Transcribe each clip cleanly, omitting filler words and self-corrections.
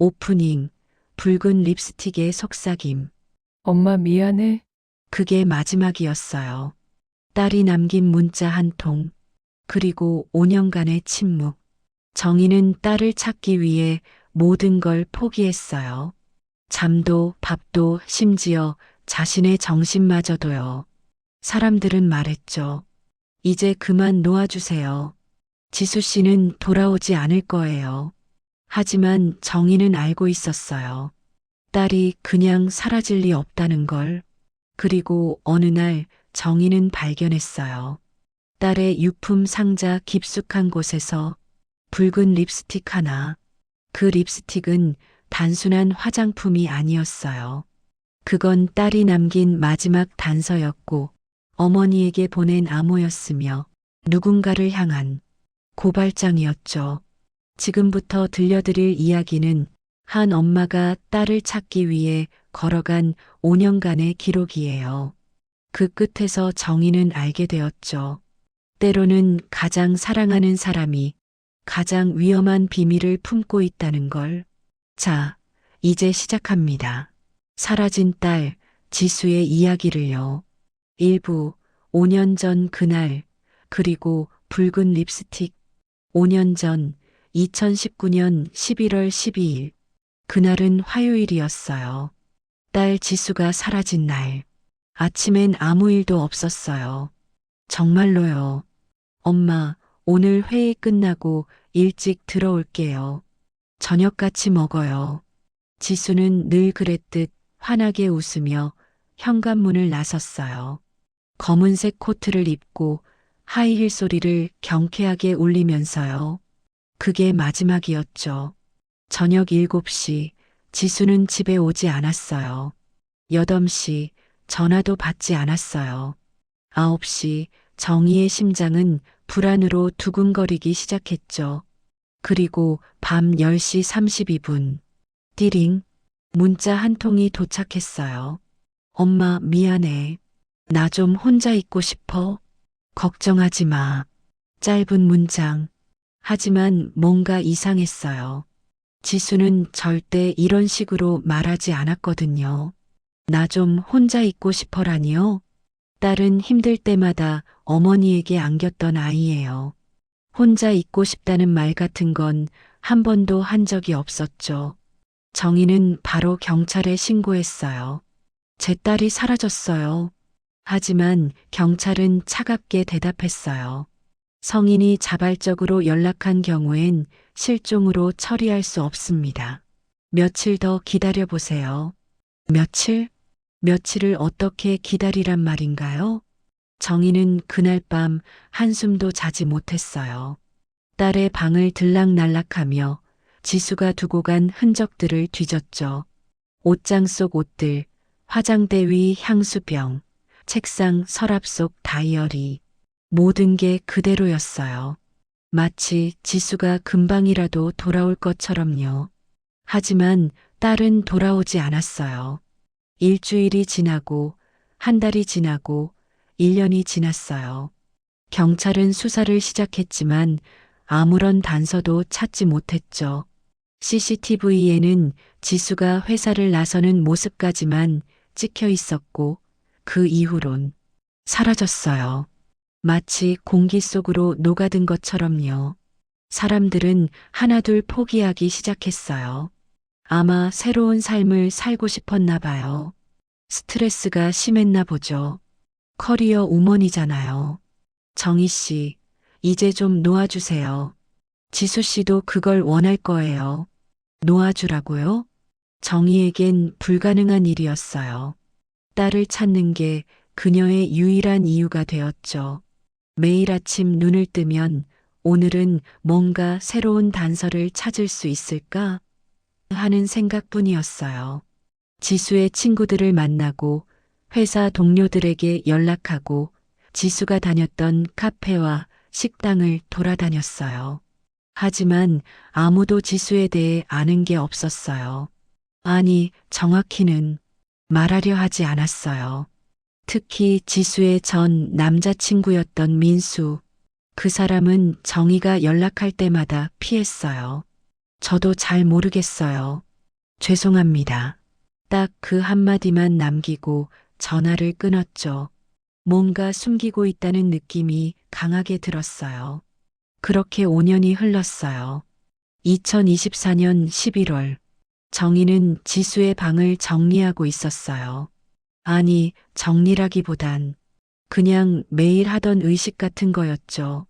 오프닝, 붉은 립스틱의 속삭임. 엄마 미안해. 그게 마지막이었어요. 딸이 남긴 문자 한 통, 그리고 5년간의 침묵. 정희는 딸을 찾기 위해 모든 걸 포기했어요. 잠도, 밥도, 심지어 자신의 정신마저도요. 사람들은 말했죠. 이제 그만 놓아주세요. 지수 씨는 돌아오지 않을 거예요. 하지만 정희는 알고 있었어요. 딸이 그냥 사라질 리 없다는 걸. 그리고 어느 날 정희는 발견했어요. 딸의 유품 상자 깊숙한 곳에서 붉은 립스틱 하나. 그 립스틱은 단순한 화장품이 아니었어요. 그건 딸이 남긴 마지막 단서였고 어머니에게 보낸 암호였으며 누군가를 향한 고발장이었죠. 지금부터 들려드릴 이야기는 한 엄마가 딸을 찾기 위해 걸어간 5년간의 기록이에요. 그 끝에서 정희는 알게 되었죠. 때로는 가장 사랑하는 사람이 가장 위험한 비밀을 품고 있다는 걸. 자, 이제 시작합니다. 사라진 딸, 지수의 이야기를요. 일부, 5년 전 그날, 그리고 붉은 립스틱. 5년 전, 2019년 11월 12일. 그날은 화요일이었어요. 딸 지수가 사라진 날. 아침엔 아무 일도 없었어요. 정말로요. 엄마, 오늘 회의 끝나고 일찍 들어올게요. 저녁 같이 먹어요. 지수는 늘 그랬듯 환하게 웃으며 현관문을 나섰어요. 검은색 코트를 입고 하이힐 소리를 경쾌하게 울리면서요. 그게 마지막이었죠. 저녁 7시, 지수는 집에 오지 않았어요. 8시, 전화도 받지 않았어요. 9시, 정희의 심장은 불안으로 두근거리기 시작했죠. 그리고 밤 10시 32분, 띠링, 문자 한 통이 도착했어요. 엄마, 미안해. 나 좀 혼자 있고 싶어. 걱정하지 마. 짧은 문장. 하지만 뭔가 이상했어요. 지수는 절대 이런 식으로 말하지 않았거든요. 나 좀 혼자 있고 싶어라니요? 딸은 힘들 때마다 어머니에게 안겼던 아이예요. 혼자 있고 싶다는 말 같은 건 한 번도 한 적이 없었죠. 정희는 바로 경찰에 신고했어요. 제 딸이 사라졌어요. 하지만 경찰은 차갑게 대답했어요. 성인이 자발적으로 연락한 경우엔 실종으로 처리할 수 없습니다. 며칠 더 기다려 보세요. 며칠? 며칠을 어떻게 기다리란 말인가요? 정희는 그날 밤 한숨도 자지 못했어요. 딸의 방을 들락날락하며 지수가 두고 간 흔적들을 뒤졌죠. 옷장 속 옷들, 화장대 위 향수병, 책상 서랍 속 다이어리. 모든 게 그대로였어요. 마치 지수가 금방이라도 돌아올 것처럼요. 하지만 딸은 돌아오지 않았어요. 일주일이 지나고, 한 달이 지나고, 1년이 지났어요. 경찰은 수사를 시작했지만 아무런 단서도 찾지 못했죠. CCTV에는 지수가 회사를 나서는 모습까지만 찍혀 있었고, 그 이후론 사라졌어요. 마치 공기 속으로 녹아든 것처럼요. 사람들은 하나둘 포기하기 시작했어요. 아마 새로운 삶을 살고 싶었나 봐요. 스트레스가 심했나 보죠. 커리어 우먼이잖아요. 정희 씨, 이제 좀 놓아주세요. 지수 씨도 그걸 원할 거예요. 놓아주라고요? 정희에겐 불가능한 일이었어요. 딸을 찾는 게 그녀의 유일한 이유가 되었죠. 매일 아침 눈을 뜨면 오늘은 뭔가 새로운 단서를 찾을 수 있을까 하는 생각뿐이었어요. 지수의 친구들을 만나고 회사 동료들에게 연락하고 지수가 다녔던 카페와 식당을 돌아다녔어요. 하지만 아무도 지수에 대해 아는 게 없었어요. 아니, 정확히는 말하려 하지 않았어요. 특히 지수의 전 남자친구였던 민수. 그 사람은 정희가 연락할 때마다 피했어요. 저도 잘 모르겠어요. 죄송합니다. 딱 그 한마디만 남기고 전화를 끊었죠. 뭔가 숨기고 있다는 느낌이 강하게 들었어요. 그렇게 5년이 흘렀어요. 2024년 11월, 정희는 지수의 방을 정리하고 있었어요. 아니, 정리라기보단 그냥 매일 하던 의식 같은 거였죠.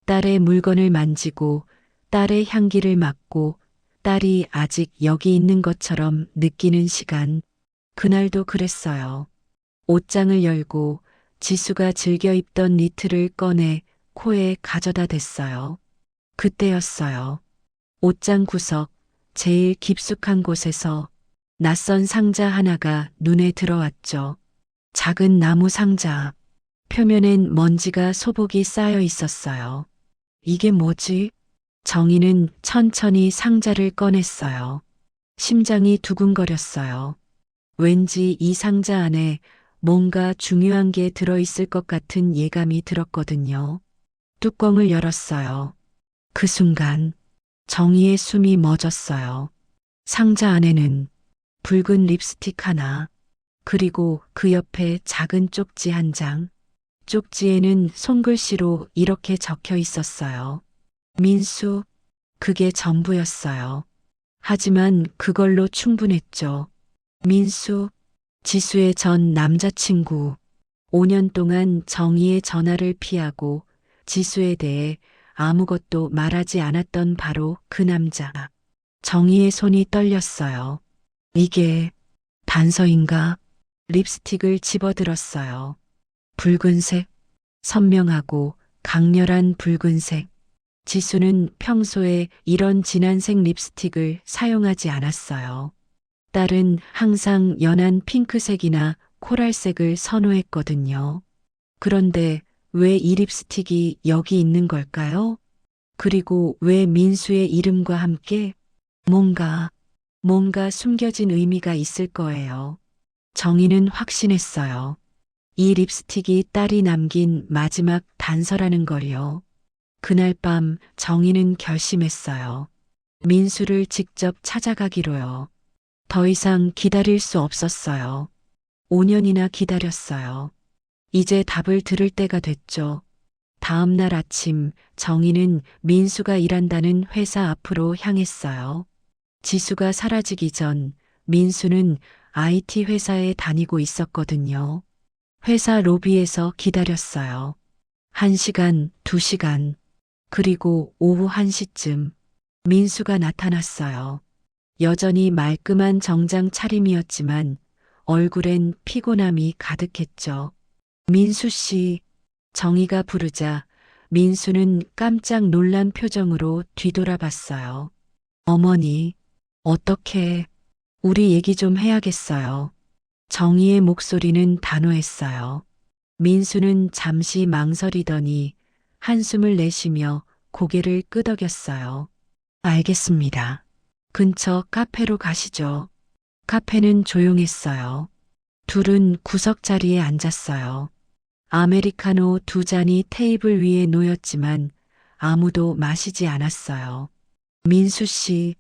딸의 물건을 만지고 딸의 향기를 맡고 딸이 아직 여기 있는 것처럼 느끼는 시간. 그날도 그랬어요. 옷장을 열고 지수가 즐겨 입던 니트를 꺼내 코에 가져다 댔어요. 그때였어요. 옷장 구석 제일 깊숙한 곳에서 낯선 상자 하나가 눈에 들어왔죠. 작은 나무 상자. 표면엔 먼지가 소복이 쌓여 있었어요. 이게 뭐지? 정희는 천천히 상자를 꺼냈어요. 심장이 두근거렸어요. 왠지 이 상자 안에 뭔가 중요한 게 들어있을 것 같은 예감이 들었거든요. 뚜껑을 열었어요. 그 순간 정희의 숨이 멎었어요. 상자 안에는 붉은 립스틱 하나, 그리고 그 옆에 작은 쪽지 한 장. 쪽지에는 손글씨로 이렇게 적혀 있었어요. 민수, 그게 전부였어요. 하지만 그걸로 충분했죠. 민수, 지수의 전 남자친구. 5년 동안 정희의 전화를 피하고 지수에 대해 아무것도 말하지 않았던 바로 그 남자. 정희의 손이 떨렸어요. 이게 단서인가? 립스틱을 집어들었어요. 붉은색, 선명하고 강렬한 붉은색. 지수는 평소에 이런 진한색 립스틱을 사용하지 않았어요. 딸은 항상 연한 핑크색이나 코랄색을 선호했거든요. 그런데 왜 이 립스틱이 여기 있는 걸까요? 그리고 왜 민수의 이름과 함께 뭔가 숨겨진 의미가 있을 거예요. 정희는 확신했어요. 이 립스틱이 딸이 남긴 마지막 단서라는 걸요. 그날 밤 정희는 결심했어요. 민수를 직접 찾아가기로요. 더 이상 기다릴 수 없었어요. 5년이나 기다렸어요. 이제 답을 들을 때가 됐죠. 다음 날 아침 정희는 민수가 일한다는 회사 앞으로 향했어요. 지수가 사라지기 전 민수는 IT 회사에 다니고 있었거든요. 회사 로비에서 기다렸어요. 1시간, 2시간, 그리고 오후 1시쯤 민수가 나타났어요. 여전히 말끔한 정장 차림이었지만 얼굴엔 피곤함이 가득했죠. 민수 씨, 정희가 부르자 민수는 깜짝 놀란 표정으로 뒤돌아봤어요. 어머니, 어떻게, 우리 얘기 좀 해야겠어요. 정희의 목소리는 단호했어요. 민수는 잠시 망설이더니 한숨을 내쉬며 고개를 끄덕였어요. 알겠습니다. 근처 카페로 가시죠. 카페는 조용했어요. 둘은 구석 자리에 앉았어요. 아메리카노 2잔이 테이블 위에 놓였지만 아무도 마시지 않았어요. 민수 씨,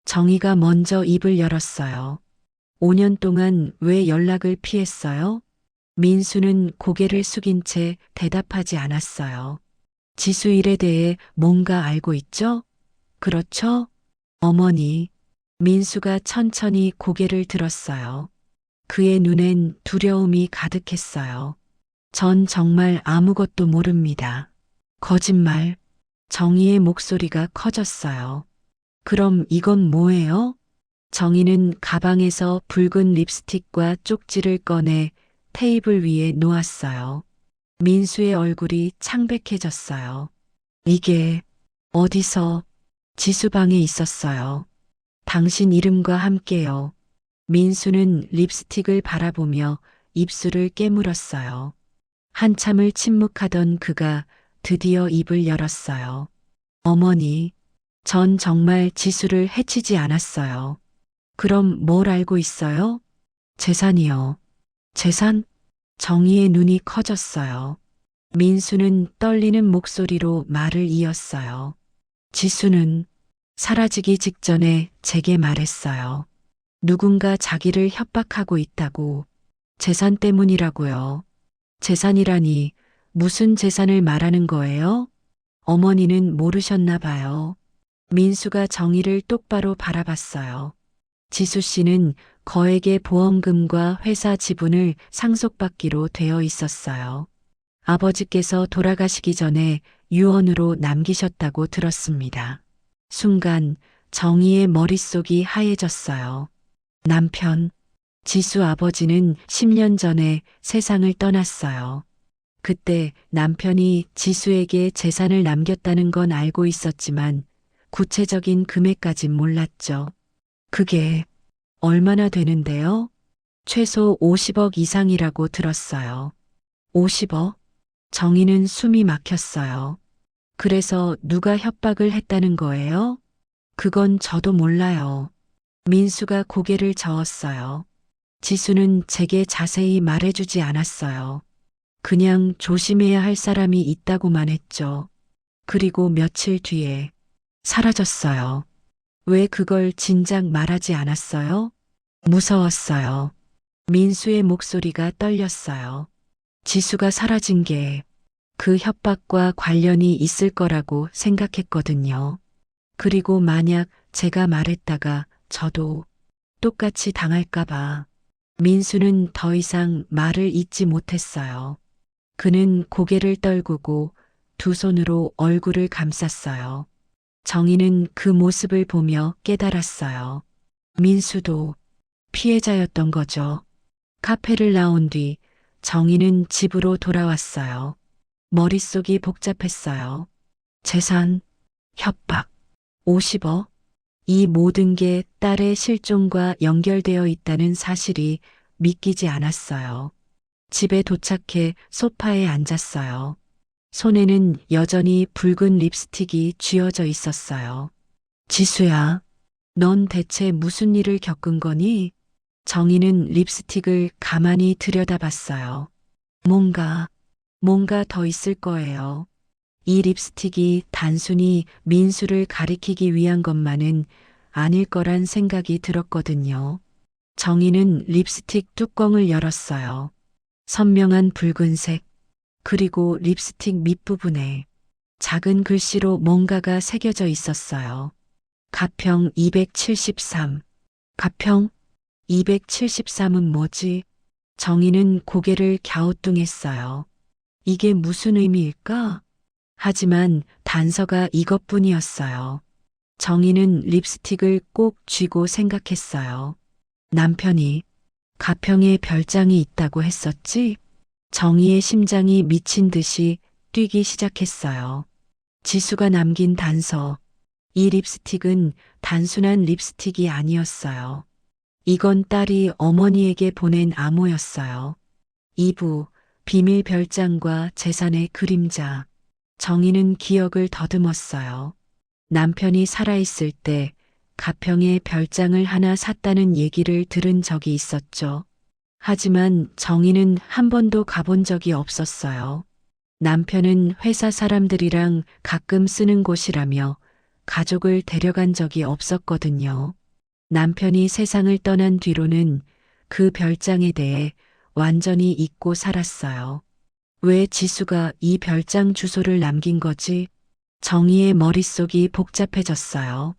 정희가 먼저 입을 열었어요. 5년 동안 왜 연락을 피했어요? 민수는 고개를 숙인 채 대답하지 않았어요. 지수 일에 대해 뭔가 알고 있죠? 그렇죠? 어머니. 민수가 천천히 고개를 들었어요. 그의 눈엔 두려움이 가득했어요. 전 정말 아무것도 모릅니다. 거짓말. 정희의 목소리가 커졌어요. 그럼 이건 뭐예요? 정희는 가방에서 붉은 립스틱과 쪽지를 꺼내 테이블 위에 놓았어요. 민수의 얼굴이 창백해졌어요. 이게 어디서 지수방에 있었어요. 당신 이름과 함께요. 민수는 립스틱을 바라보며 입술을 깨물었어요. 한참을 침묵하던 그가 드디어 입을 열었어요. 어머니, 전 정말 지수를 해치지 않았어요. 그럼 뭘 알고 있어요? 재산이요. 재산? 정희의 눈이 커졌어요. 민수는 떨리는 목소리로 말을 이었어요. 지수는 사라지기 직전에 제게 말했어요. 누군가 자기를 협박하고 있다고. 재산 때문이라고요. 재산이라니 무슨 재산을 말하는 거예요? 어머니는 모르셨나 봐요. 민수가 정희를 똑바로 바라봤어요. 지수 씨는 거액의 보험금과 회사 지분을 상속받기로 되어 있었어요. 아버지께서 돌아가시기 전에 유언으로 남기셨다고 들었습니다. 순간 정희의 머릿속이 하얘졌어요. 남편, 지수 아버지는 10년 전에 세상을 떠났어요. 그때 남편이 지수에게 재산을 남겼다는 건 알고 있었지만 구체적인 금액까진 몰랐죠. 그게 얼마나 되는데요? 최소 50억 이상이라고 들었어요. 50억? 정희는 숨이 막혔어요. 그래서 누가 협박을 했다는 거예요? 그건 저도 몰라요. 민수가 고개를 저었어요. 지수는 제게 자세히 말해주지 않았어요. 그냥 조심해야 할 사람이 있다고만 했죠. 그리고 며칠 뒤에 사라졌어요. 왜 그걸 진작 말하지 않았어요? 무서웠어요. 민수의 목소리가 떨렸어요. 지수가 사라진 게 그 협박과 관련이 있을 거라고 생각했거든요. 그리고 만약 제가 말했다가 저도 똑같이 당할까봐 민수는 더 이상 말을 잇지 못했어요. 그는 고개를 떨구고 두 손으로 얼굴을 감쌌어요. 정희는 그 모습을 보며 깨달았어요. 민수도 피해자였던 거죠. 카페를 나온 뒤 정희는 집으로 돌아왔어요. 머릿속이 복잡했어요. 재산, 협박, 50억. 이 모든 게 딸의 실종과 연결되어 있다는 사실이 믿기지 않았어요. 집에 도착해 소파에 앉았어요. 손에는 여전히 붉은 립스틱이 쥐어져 있었어요. 지수야, 넌 대체 무슨 일을 겪은 거니? 정희는 립스틱을 가만히 들여다봤어요. 뭔가 더 있을 거예요. 이 립스틱이 단순히 민수를 가리키기 위한 것만은 아닐 거란 생각이 들었거든요. 정희는 립스틱 뚜껑을 열었어요. 선명한 붉은색, 그리고 립스틱 밑부분에 작은 글씨로 뭔가가 새겨져 있었어요. 가평 273. 가평 273은 뭐지? 정희는 고개를 갸우뚱했어요. 이게 무슨 의미일까? 하지만 단서가 이것뿐이었어요. 정희는 립스틱을 꼭 쥐고 생각했어요. 남편이 가평에 별장이 있다고 했었지? 정희의 심장이 미친 듯이 뛰기 시작했어요. 지수가 남긴 단서. 이 립스틱은 단순한 립스틱이 아니었어요. 이건 딸이 어머니에게 보낸 암호였어요. 2부, 비밀 별장과 재산의 그림자. 정희는 기억을 더듬었어요. 남편이 살아있을 때 가평에 별장을 하나 샀다는 얘기를 들은 적이 있었죠. 하지만 정희는 한 번도 가본 적이 없었어요. 남편은 회사 사람들이랑 가끔 쓰는 곳이라며 가족을 데려간 적이 없었거든요. 남편이 세상을 떠난 뒤로는 그 별장에 대해 완전히 잊고 살았어요. 왜 지수가 이 별장 주소를 남긴 거지? 정희의 머릿속이 복잡해졌어요.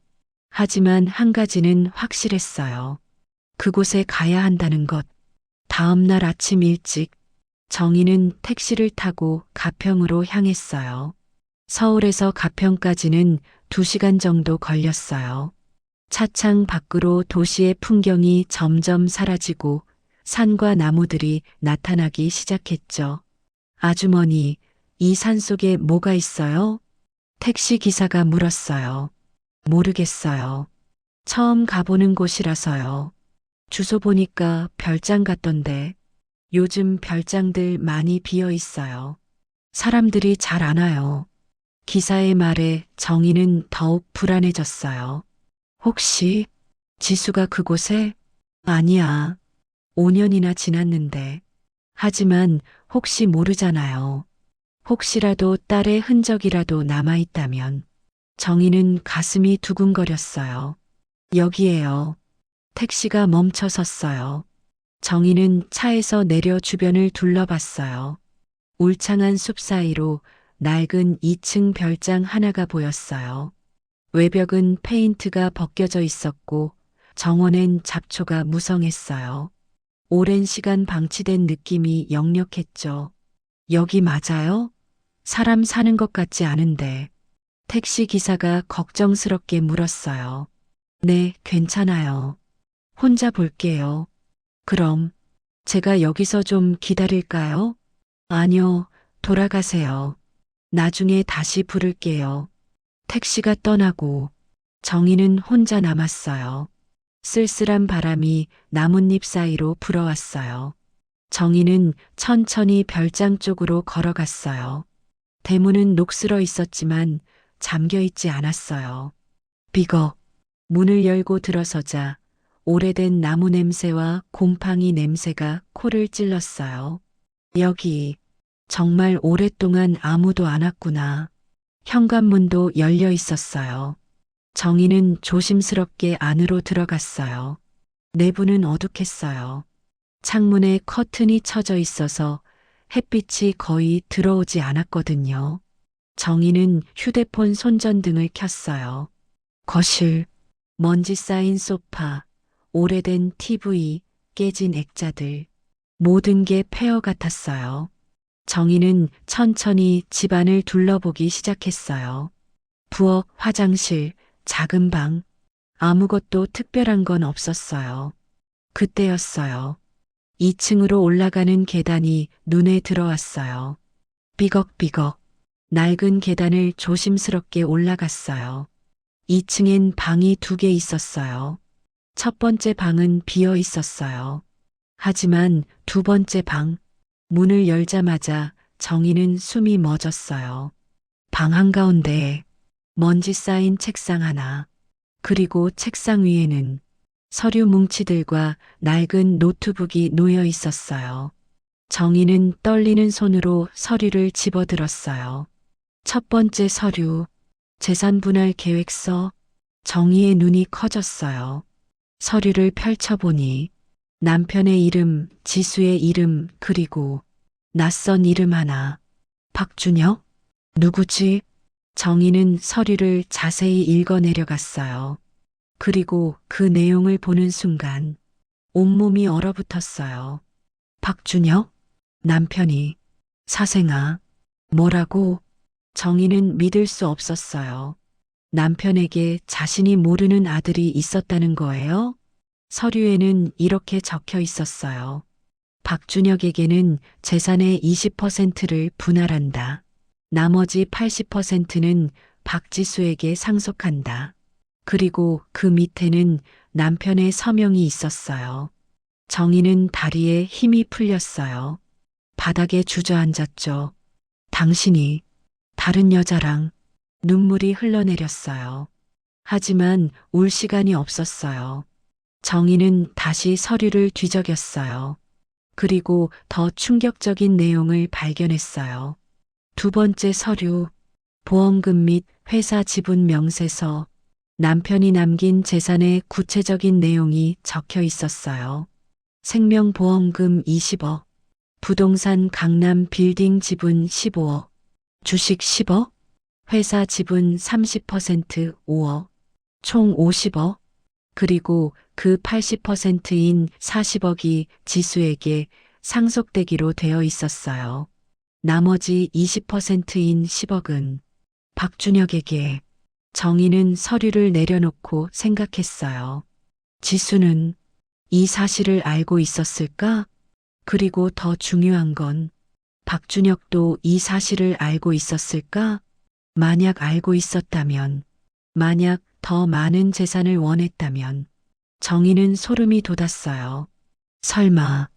하지만 한 가지는 확실했어요. 그곳에 가야 한다는 것. 다음 날 아침 일찍 정희는 택시를 타고 가평으로 향했어요. 서울에서 가평까지는 2시간 정도 걸렸어요. 차창 밖으로 도시의 풍경이 점점 사라지고 산과 나무들이 나타나기 시작했죠. 아주머니, 이 산 속에 뭐가 있어요? 택시 기사가 물었어요. 모르겠어요. 처음 가보는 곳이라서요. 주소 보니까 별장 같던데 요즘 별장들 많이 비어 있어요. 사람들이 잘 안 와요. 기사의 말에 정희는 더욱 불안해졌어요. 혹시 지수가 그곳에? 아니야. 5년이나 지났는데. 하지만 혹시 모르잖아요. 혹시라도 딸의 흔적이라도 남아있다면. 정희는 가슴이 두근거렸어요. 여기에요. 택시가 멈춰 섰어요. 정희는 차에서 내려 주변을 둘러봤어요. 울창한 숲 사이로 낡은 2층 별장 하나가 보였어요. 외벽은 페인트가 벗겨져 있었고 정원엔 잡초가 무성했어요. 오랜 시간 방치된 느낌이 역력했죠. 여기 맞아요? 사람 사는 것 같지 않은데. 택시 기사가 걱정스럽게 물었어요. 네, 괜찮아요. 혼자 볼게요. 그럼 제가 여기서 좀 기다릴까요? 아니요, 돌아가세요. 나중에 다시 부를게요. 택시가 떠나고 정희는 혼자 남았어요. 쓸쓸한 바람이 나뭇잎 사이로 불어왔어요. 정희는 천천히 별장 쪽으로 걸어갔어요. 대문은 녹슬어 있었지만 잠겨 있지 않았어요. 비걱, 문을 열고 들어서자 오래된 나무 냄새와 곰팡이 냄새가 코를 찔렀어요. 여기 정말 오랫동안 아무도 안 왔구나. 현관문도 열려 있었어요. 정희는 조심스럽게 안으로 들어갔어요. 내부는 어둑했어요. 창문에 커튼이 쳐져 있어서 햇빛이 거의 들어오지 않았거든요. 정희는 휴대폰 손전등을 켰어요. 거실, 먼지 쌓인 소파, 오래된 TV, 깨진 액자들, 모든 게 폐허 같았어요. 정희는 천천히 집안을 둘러보기 시작했어요. 부엌, 화장실, 작은 방, 아무것도 특별한 건 없었어요. 그때였어요. 2층으로 올라가는 계단이 눈에 들어왔어요. 삐걱삐걱, 낡은 계단을 조심스럽게 올라갔어요. 2층엔 방이 2개 있었어요. 첫 번째 방은 비어 있었어요. 하지만 두 번째 방, 문을 열자마자 정희는 숨이 멎었어요. 방 한가운데에 먼지 쌓인 책상 하나, 그리고 책상 위에는 서류 뭉치들과 낡은 노트북이 놓여 있었어요. 정희는 떨리는 손으로 서류를 집어들었어요. 첫 번째 서류, 재산분할 계획서. 정희의 눈이 커졌어요. 서류를 펼쳐보니 남편의 이름, 지수의 이름, 그리고 낯선 이름 하나. 박준혁? 누구지? 정희는 서류를 자세히 읽어 내려갔어요. 그리고 그 내용을 보는 순간 온몸이 얼어붙었어요. 박준혁? 남편이. 사생아. 뭐라고? 정희는 믿을 수 없었어요. 남편에게 자신이 모르는 아들이 있었다는 거예요? 서류에는 이렇게 적혀 있었어요. 박준혁에게는 재산의 20%를 분할한다. 나머지 80%는 박지수에게 상속한다. 그리고 그 밑에는 남편의 서명이 있었어요. 정희는 다리에 힘이 풀렸어요. 바닥에 주저앉았죠. 당신이 다른 여자랑. 눈물이 흘러내렸어요. 하지만 울 시간이 없었어요. 정희는 다시 서류를 뒤적였어요. 그리고 더 충격적인 내용을 발견했어요. 두 번째 서류, 보험금 및 회사 지분 명세서, 남편이 남긴 재산의 구체적인 내용이 적혀 있었어요. 생명보험금 20억, 부동산 강남 빌딩 지분 15억, 주식 10억, 회사 지분 30% 5억, 총 50억, 그리고 그 80%인 40억이 지수에게 상속되기로 되어 있었어요. 나머지 20%인 10억은 박준혁에게. 정희는 서류를 내려놓고 생각했어요. 지수는 이 사실을 알고 있었을까? 그리고 더 중요한 건 박준혁도 이 사실을 알고 있었을까? 만약 알고 있었다면, 만약 더 많은 재산을 원했다면, 정희는 소름이 돋았어요. 설마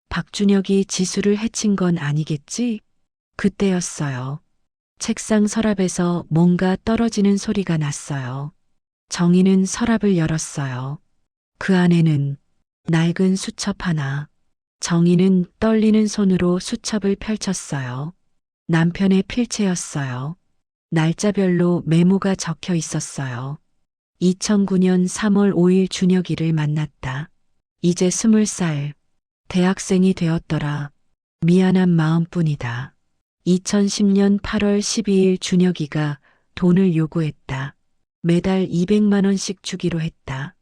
박준혁이 지수를 해친 건 아니겠지? 그때였어요. 책상 서랍에서 뭔가 떨어지는 소리가 났어요. 정희는 서랍을 열었어요. 그 안에는 낡은 수첩 하나. 정희는 떨리는 손으로 수첩을 펼쳤어요. 남편의 필체였어요. 날짜별로 메모가 적혀 있었어요. 2009년 3월 5일 준혁이를 만났다. 이제 20살, 대학생이 되었더라. 미안한 마음뿐이다. 2010년 8월 12일 준혁이가 돈을 요구했다. 매달 200만 원씩 주기로 했다.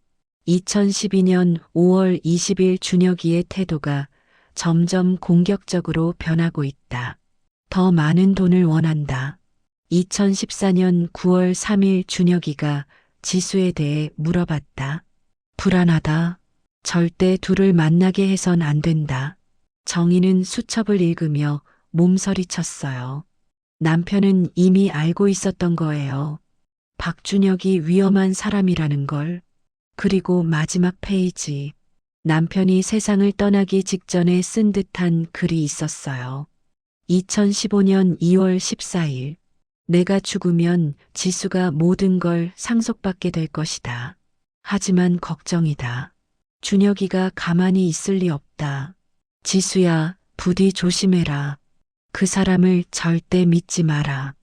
2012년 5월 20일 준혁이의 태도가 점점 공격적으로 변하고 있다. 더 많은 돈을 원한다. 2014년 9월 3일 준혁이가 지수에 대해 물어봤다. 불안하다. 절대 둘을 만나게 해선 안 된다. 정희는 수첩을 읽으며 몸서리쳤어요. 남편은 이미 알고 있었던 거예요. 박준혁이 위험한 사람이라는 걸. 그리고 마지막 페이지. 남편이 세상을 떠나기 직전에 쓴 듯한 글이 있었어요. 2015년 2월 14일. 내가 죽으면 지수가 모든 걸 상속받게 될 것이다. 하지만 걱정이다. 준혁이가 가만히 있을 리 없다. 지수야, 부디 조심해라. 그 사람을 절대 믿지 마라.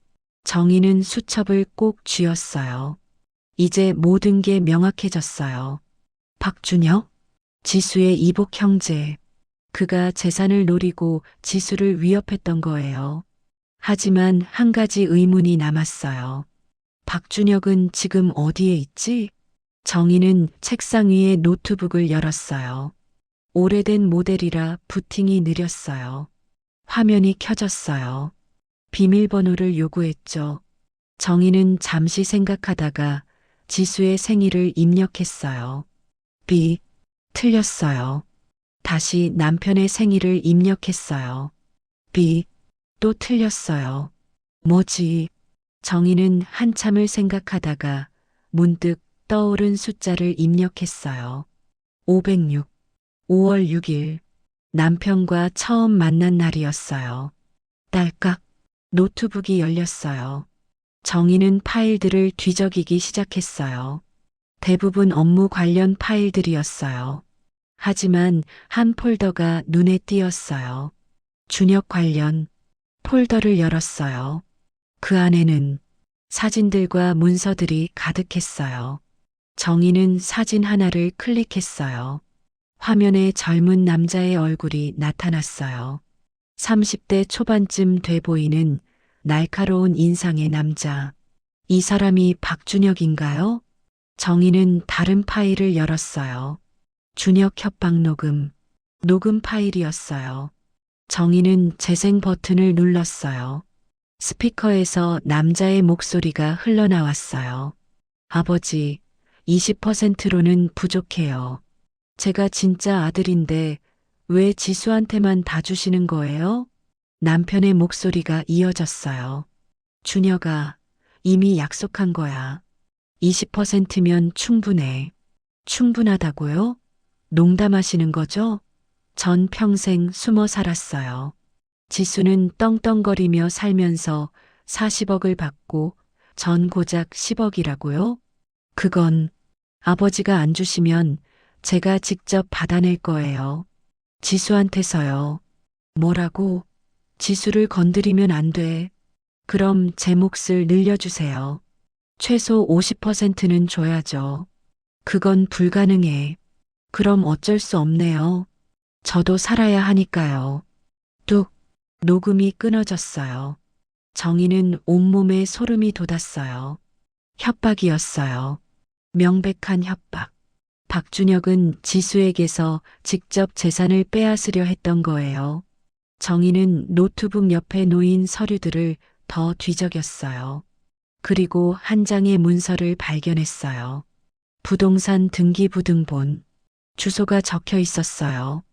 정희는 수첩을 꼭 쥐었어요. 이제 모든 게 명확해졌어요. 박준혁? 지수의 이복 형제. 그가 재산을 노리고 지수를 위협했던 거예요. 하지만 한 가지 의문이 남았어요. 박준혁은 지금 어디에 있지? 정희는 책상 위에 노트북을 열었어요. 오래된 모델이라 부팅이 느렸어요. 화면이 켜졌어요. 비밀번호를 요구했죠. 정희는 잠시 생각하다가 지수의 생일을 입력했어요. B. 틀렸어요. 다시 남편의 생일을 입력했어요. B. 또 틀렸어요. 뭐지? 정희는 한참을 생각하다가 문득 떠오른 숫자를 입력했어요. 506. 5월 6일. 남편과 처음 만난 날이었어요. 딸깍. 노트북이 열렸어요. 정희는 파일들을 뒤적이기 시작했어요. 대부분 업무 관련 파일들이었어요. 하지만 한 폴더가 눈에 띄었어요. 준혁 관련 폴더를 열었어요. 그 안에는 사진들과 문서들이 가득했어요. 정희는 사진 하나를 클릭했어요. 화면에 젊은 남자의 얼굴이 나타났어요. 30대 초반쯤 돼 보이는 날카로운 인상의 남자. 이 사람이 박준혁인가요? 정희는 다른 파일을 열었어요. 준혁 협박 녹음. 녹음 파일이었어요. 정희는 재생 버튼을 눌렀어요. 스피커에서 남자의 목소리가 흘러나왔어요. 아버지, 20%로는 부족해요. 제가 진짜 아들인데 왜 지수한테만 다 주시는 거예요? 남편의 목소리가 이어졌어요. 준혁아, 이미 약속한 거야. 20%면 충분해. 충분하다고요? 농담하시는 거죠? 전 평생 숨어 살았어요. 지수는 떵떵거리며 살면서 40억을 받고 전 고작 10억이라고요? 그건 아버지가 안 주시면 제가 직접 받아낼 거예요. 지수한테서요. 뭐라고? 지수를 건드리면 안 돼. 그럼 제 몫을 늘려주세요. 최소 50%는 줘야죠. 그건 불가능해. 그럼 어쩔 수 없네요. 저도 살아야 하니까요. 뚝, 녹음이 끊어졌어요. 정희는 온몸에 소름이 돋았어요. 협박이었어요. 명백한 협박. 박준혁은 지수에게서 직접 재산을 빼앗으려 했던 거예요. 정희는 노트북 옆에 놓인 서류들을 더 뒤적였어요. 그리고 한 장의 문서를 발견했어요. 부동산 등기부등본. 주소가 적혀 있었어요.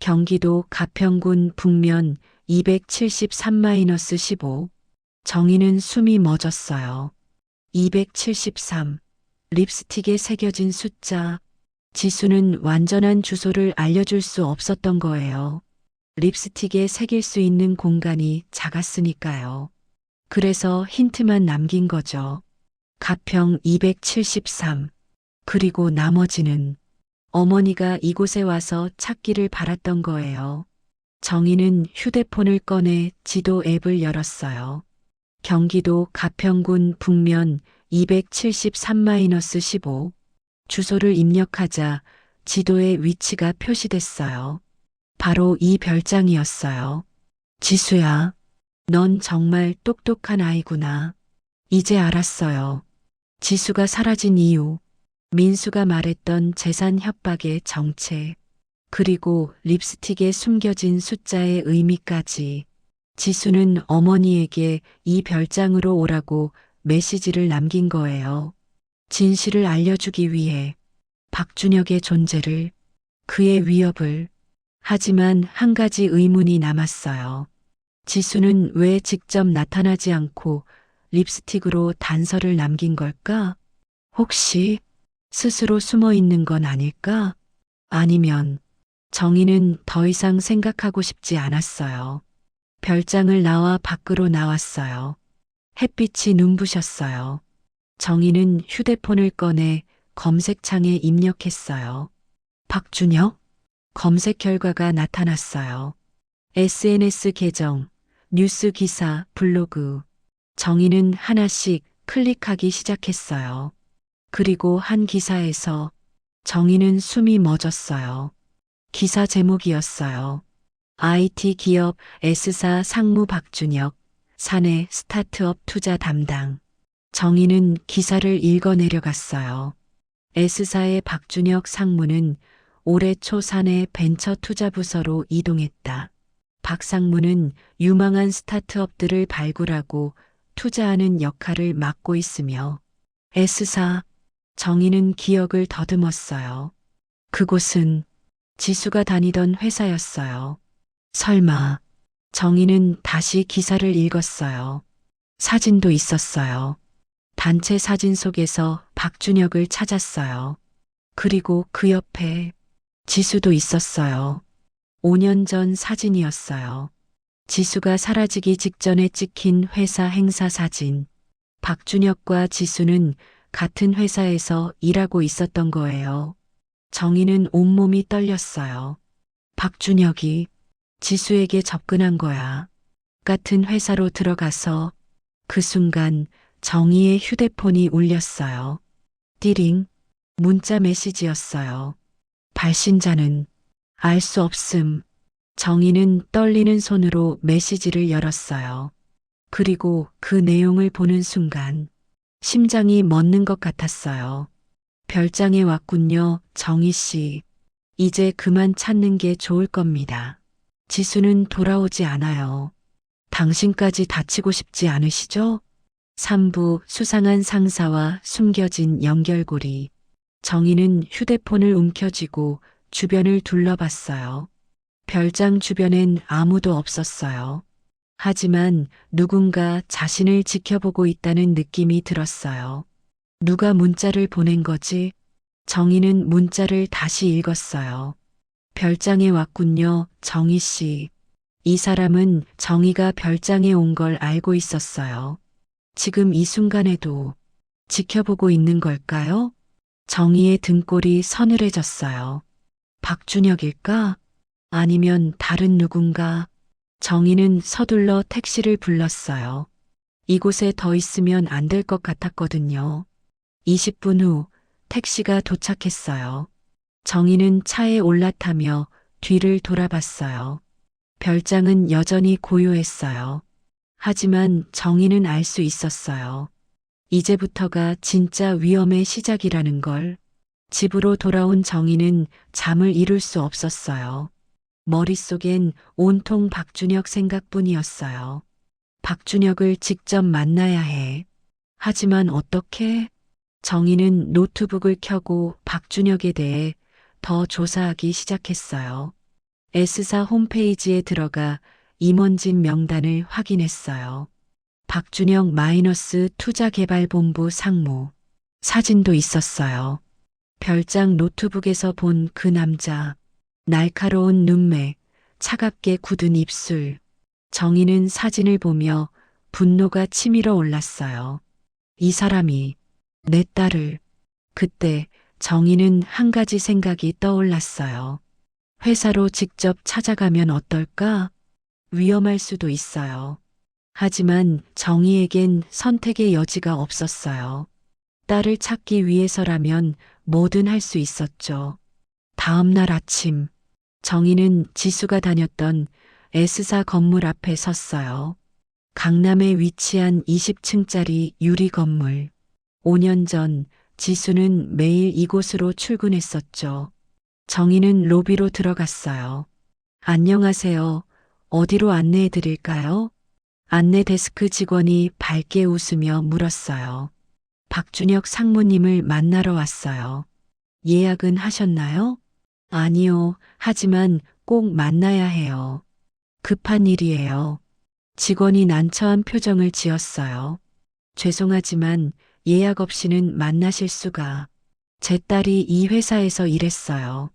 경기도 가평군 북면 273-15. 정희는 숨이 멎었어요. 273. 립스틱에 새겨진 숫자. 지수는 완전한 주소를 알려줄 수 없었던 거예요. 립스틱에 새길 수 있는 공간이 작았으니까요. 그래서 힌트만 남긴 거죠. 가평 273. 그리고 나머지는 어머니가 이곳에 와서 찾기를 바랐던 거예요. 정희는 휴대폰을 꺼내 지도 앱을 열었어요. 경기도 가평군 북면 273-15. 주소를 입력하자 지도에 위치가 표시됐어요. 바로 이 별장이었어요. 지수야, 넌 정말 똑똑한 아이구나. 이제 알았어요. 지수가 사라진 이유, 민수가 말했던 재산 협박의 정체, 그리고 립스틱에 숨겨진 숫자의 의미까지. 지수는 어머니에게 이 별장으로 오라고 메시지를 남긴 거예요. 진실을 알려주기 위해 박준혁의 존재를, 그의 위협을. 하지만 한 가지 의문이 남았어요. 지수는 왜 직접 나타나지 않고 립스틱으로 단서를 남긴 걸까? 혹시 스스로 숨어 있는 건 아닐까? 아니면 정희는 더 이상 생각하고 싶지 않았어요. 별장을 나와 밖으로 나왔어요. 햇빛이 눈부셨어요. 정희는 휴대폰을 꺼내 검색창에 입력했어요. 박준혁? 검색 결과가 나타났어요. SNS 계정, 뉴스 기사, 블로그. 정희는 하나씩 클릭하기 시작했어요. 그리고 한 기사에서 정희는 숨이 멎었어요. 기사 제목이었어요. IT 기업 S사 상무 박준혁, 사내 스타트업 투자 담당. 정희는 기사를 읽어 내려갔어요. S사의 박준혁 상무는 올해 초 사내 벤처 투자 부서로 이동했다. 박 상무는 유망한 스타트업들을 발굴하고 투자하는 역할을 맡고 있으며 S사. 정희는 기억을 더듬었어요. 그곳은 지수가 다니던 회사였어요. 설마. 정희는 다시 기사를 읽었어요. 사진도 있었어요. 단체 사진 속에서 박준혁을 찾았어요. 그리고 그 옆에 지수도 있었어요. 5년 전 사진이었어요. 지수가 사라지기 직전에 찍힌 회사 행사 사진. 박준혁과 지수는 같은 회사에서 일하고 있었던 거예요. 정희는 온몸이 떨렸어요. 박준혁이 지수에게 접근한 거야. 같은 회사로 들어가서 그 순간 정희의 휴대폰이 울렸어요. 띠링. 문자 메시지였어요. 발신자는 알 수 없음. 정희는 떨리는 손으로 메시지를 열었어요. 그리고 그 내용을 보는 순간 심장이 멎는 것 같았어요. 별장에 왔군요, 정희 씨. 이제 그만 찾는 게 좋을 겁니다. 지수는 돌아오지 않아요. 당신까지 다치고 싶지 않으시죠? 3부 수상한 상사와 숨겨진 연결고리. 정희는 휴대폰을 움켜쥐고 주변을 둘러봤어요. 별장 주변엔 아무도 없었어요. 하지만 누군가 자신을 지켜보고 있다는 느낌이 들었어요. 누가 문자를 보낸 거지? 정희는 문자를 다시 읽었어요. 별장에 왔군요, 정희 씨. 이 사람은 정희가 별장에 온 걸 알고 있었어요. 지금 이 순간에도 지켜보고 있는 걸까요? 정희의 등골이 서늘해졌어요. 박준혁일까? 아니면 다른 누군가? 정희는 서둘러 택시를 불렀어요. 이곳에 더 있으면 안 될 것 같았거든요. 20분 후 택시가 도착했어요. 정희는 차에 올라타며 뒤를 돌아봤어요. 별장은 여전히 고요했어요. 하지만 정희는 알 수 있었어요. 이제부터가 진짜 위험의 시작이라는 걸. 집으로 돌아온 정희는 잠을 이룰 수 없었어요. 머릿속엔 온통 박준혁 생각뿐이었어요. 박준혁을 직접 만나야 해. 하지만 어떻게? 정희는 노트북을 켜고 박준혁에 대해 더 조사하기 시작했어요. S사 홈페이지에 들어가 임원진 명단을 확인했어요. 박준혁 마이너스 투자개발본부 상무. 사진도 있었어요. 별장 노트북에서 본 그 남자. 날카로운 눈매, 차갑게 굳은 입술. 정희는 사진을 보며 분노가 치밀어 올랐어요. 이 사람이 내 딸을. 그때 정희는 한 가지 생각이 떠올랐어요. 회사로 직접 찾아가면 어떨까? 위험할 수도 있어요. 하지만 정희에겐 선택의 여지가 없었어요. 딸을 찾기 위해서라면 뭐든 할 수 있었죠. 다음 날 아침, 정희는 지수가 다녔던 S사 건물 앞에 섰어요. 강남에 위치한 20층짜리 유리 건물. 5년 전 지수는 매일 이곳으로 출근했었죠. 정희는 로비로 들어갔어요. 안녕하세요. 어디로 안내해 드릴까요? 안내 데스크 직원이 밝게 웃으며 물었어요. 박준혁 상무님을 만나러 왔어요. 예약은 하셨나요? 아니요. 하지만 꼭 만나야 해요. 급한 일이에요. 직원이 난처한 표정을 지었어요. 죄송하지만 예약 없이는 만나실 수가. 제 딸이 이 회사에서 일했어요.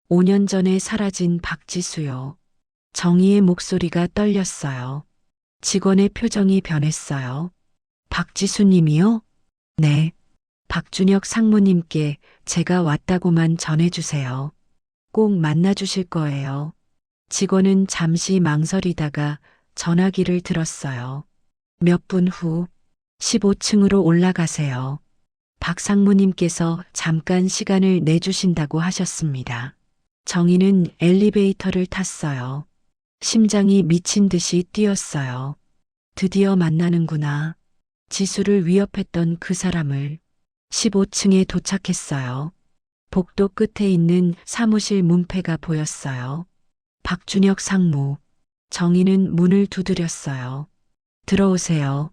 5년 전에 사라진 박지수요. 정희의 목소리가 떨렸어요. 직원의 표정이 변했어요. 박지수님이요? 네. 박준혁 상무님께 제가 왔다고만 전해주세요. 꼭 만나주실 거예요. 직원은 잠시 망설이다가 전화기를 들었어요. 몇 분 후 15층으로 올라가세요. 박 상무님께서 잠깐 시간을 내주신다고 하셨습니다. 정희는 엘리베이터를 탔어요. 심장이 미친 듯이 뛰었어요. 드디어 만나는구나. 지수를 위협했던 그 사람을. 15층에 도착했어요. 복도 끝에 있는 사무실 문패가 보였어요. 박준혁 상무. 정희는 문을 두드렸어요. 들어오세요.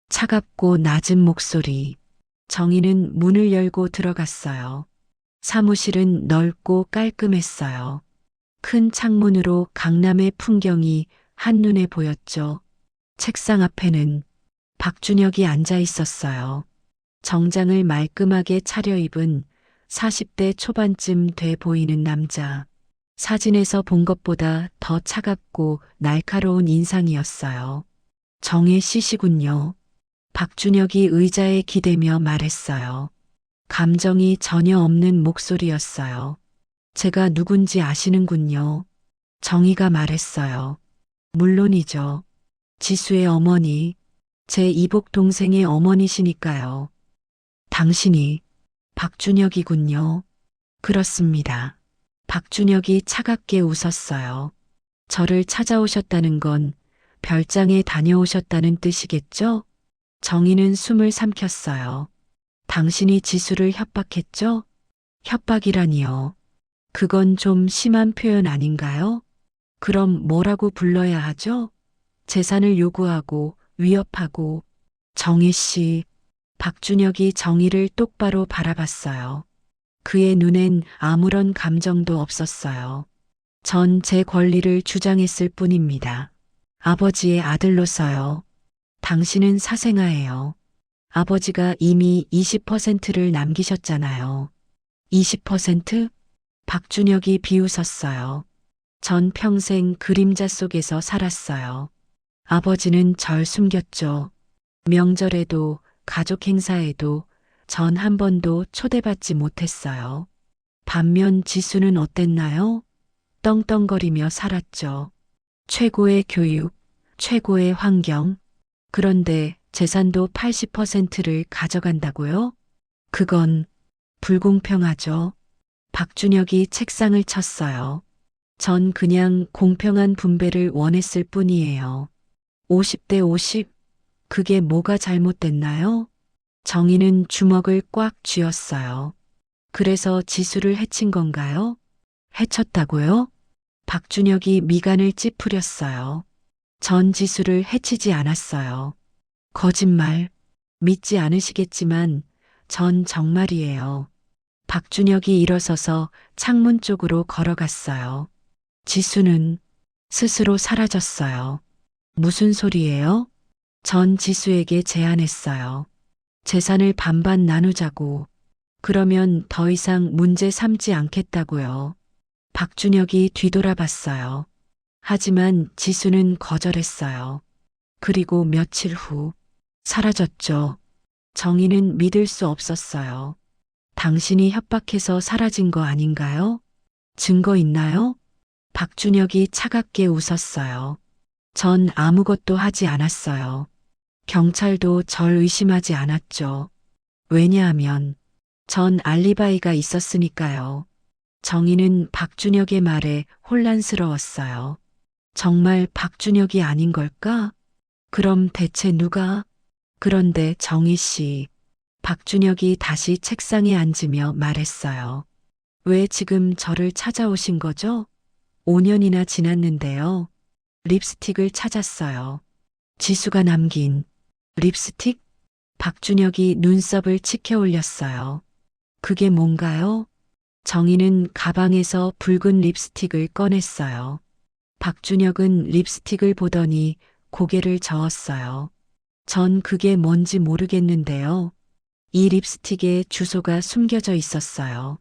차갑고 낮은 목소리. 정희는 문을 열고 들어갔어요. 사무실은 넓고 깔끔했어요. 큰 창문으로 강남의 풍경이 한눈에 보였죠. 책상 앞에는 박준혁이 앉아 있었어요. 정장을 말끔하게 차려입은 40대 초반쯤 돼 보이는 남자. 사진에서 본 것보다 더 차갑고 날카로운 인상이었어요. 정혜 씨시군요. 박준혁이 의자에 기대며 말했어요. 감정이 전혀 없는 목소리였어요. 제가 누군지 아시는군요. 정희가 말했어요. 물론이죠. 지수의 어머니, 제 이복 동생의 어머니시니까요. 당신이 박준혁이군요. 그렇습니다. 박준혁이 차갑게 웃었어요. 저를 찾아오셨다는 건 별장에 다녀오셨다는 뜻이겠죠? 정희는 숨을 삼켰어요. 당신이 지수를 협박했죠? 협박이라니요. 그건 좀 심한 표현 아닌가요? 그럼 뭐라고 불러야 하죠? 재산을 요구하고 위협하고. 정희 씨. 박준혁이 정희를 똑바로 바라봤어요. 그의 눈엔 아무런 감정도 없었어요. 전 제 권리를 주장했을 뿐입니다. 아버지의 아들로서요. 당신은 사생아예요. 아버지가 이미 20%를 남기셨잖아요. 20%? 박준혁이 비웃었어요. 전 평생 그림자 속에서 살았어요. 아버지는 절 숨겼죠. 명절에도 가족 행사에도 전 한 번도 초대받지 못했어요. 반면 지수는 어땠나요? 떵떵거리며 살았죠. 최고의 교육, 최고의 환경. 그런데 재산도 80%를 가져간다고요? 그건 불공평하죠. 박준혁이 책상을 쳤어요. 전 그냥 공평한 분배를 원했을 뿐이에요. 50대 50? 그게 뭐가 잘못됐나요? 정희는 주먹을 꽉 쥐었어요. 그래서 지수를 해친 건가요? 해쳤다고요? 박준혁이 미간을 찌푸렸어요. 전 지수를 해치지 않았어요. 거짓말. 믿지 않으시겠지만 전 정말이에요. 박준혁이 일어서서 창문 쪽으로 걸어갔어요. 지수는 스스로 사라졌어요. 무슨 소리예요? 전 지수에게 제안했어요. 재산을 반반 나누자고. 그러면 더 이상 문제 삼지 않겠다고요. 박준혁이 뒤돌아봤어요. 하지만 지수는 거절했어요. 그리고 며칠 후 사라졌죠. 정희는 믿을 수 없었어요. 당신이 협박해서 사라진 거 아닌가요? 증거 있나요? 박준혁이 차갑게 웃었어요. 전 아무것도 하지 않았어요. 경찰도 절 의심하지 않았죠. 왜냐하면 전 알리바이가 있었으니까요. 정희는 박준혁의 말에 혼란스러웠어요. 정말 박준혁이 아닌 걸까? 그럼 대체 누가? 그런데 정희 씨, 박준혁이 다시 책상에 앉으며 말했어요. 왜 지금 저를 찾아오신 거죠? 5년이나 지났는데요. 립스틱을 찾았어요. 지수가 남긴 립스틱? 박준혁이 눈썹을 치켜 올렸어요. 그게 뭔가요? 정희는 가방에서 붉은 립스틱을 꺼냈어요. 박준혁은 립스틱을 보더니 고개를 저었어요. 전 그게 뭔지 모르겠는데요. 이 립스틱에 주소가 숨겨져 있었어요.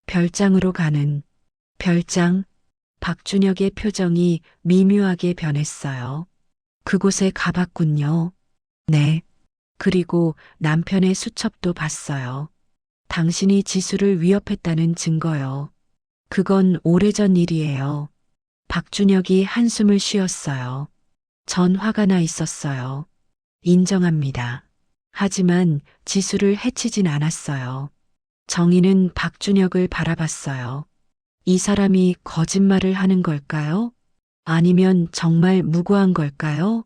별장으로 가는 별장. 박준혁의 표정이 미묘하게 변했어요. 그곳에 가봤군요. 네. 그리고 남편의 수첩도 봤어요. 당신이 지수를 위협했다는 증거요. 그건 오래전 일이에요. 박준혁이 한숨을 쉬었어요. 전 화가 나 있었어요. 인정합니다. 하지만 지수를 해치진 않았어요. 정희는 박준혁을 바라봤어요. 이 사람이 거짓말을 하는 걸까요? 아니면 정말 무고한 걸까요?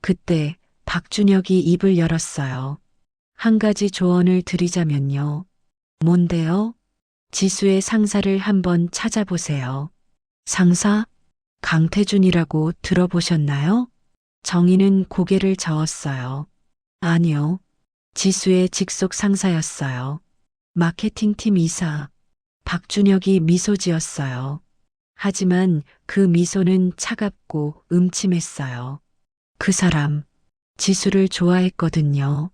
그때 박준혁이 입을 열었어요. 한 가지 조언을 드리자면요. 뭔데요? 지수의 상사를 한번 찾아보세요. 상사? 강태준이라고 들어보셨나요? 정희는 고개를 저었어요. 아니요. 지수의 직속 상사였어요. 마케팅팀 이사. 박준혁이 미소 지었어요. 하지만 그 미소는 차갑고 음침했어요. 그 사람, 지수를 좋아했거든요.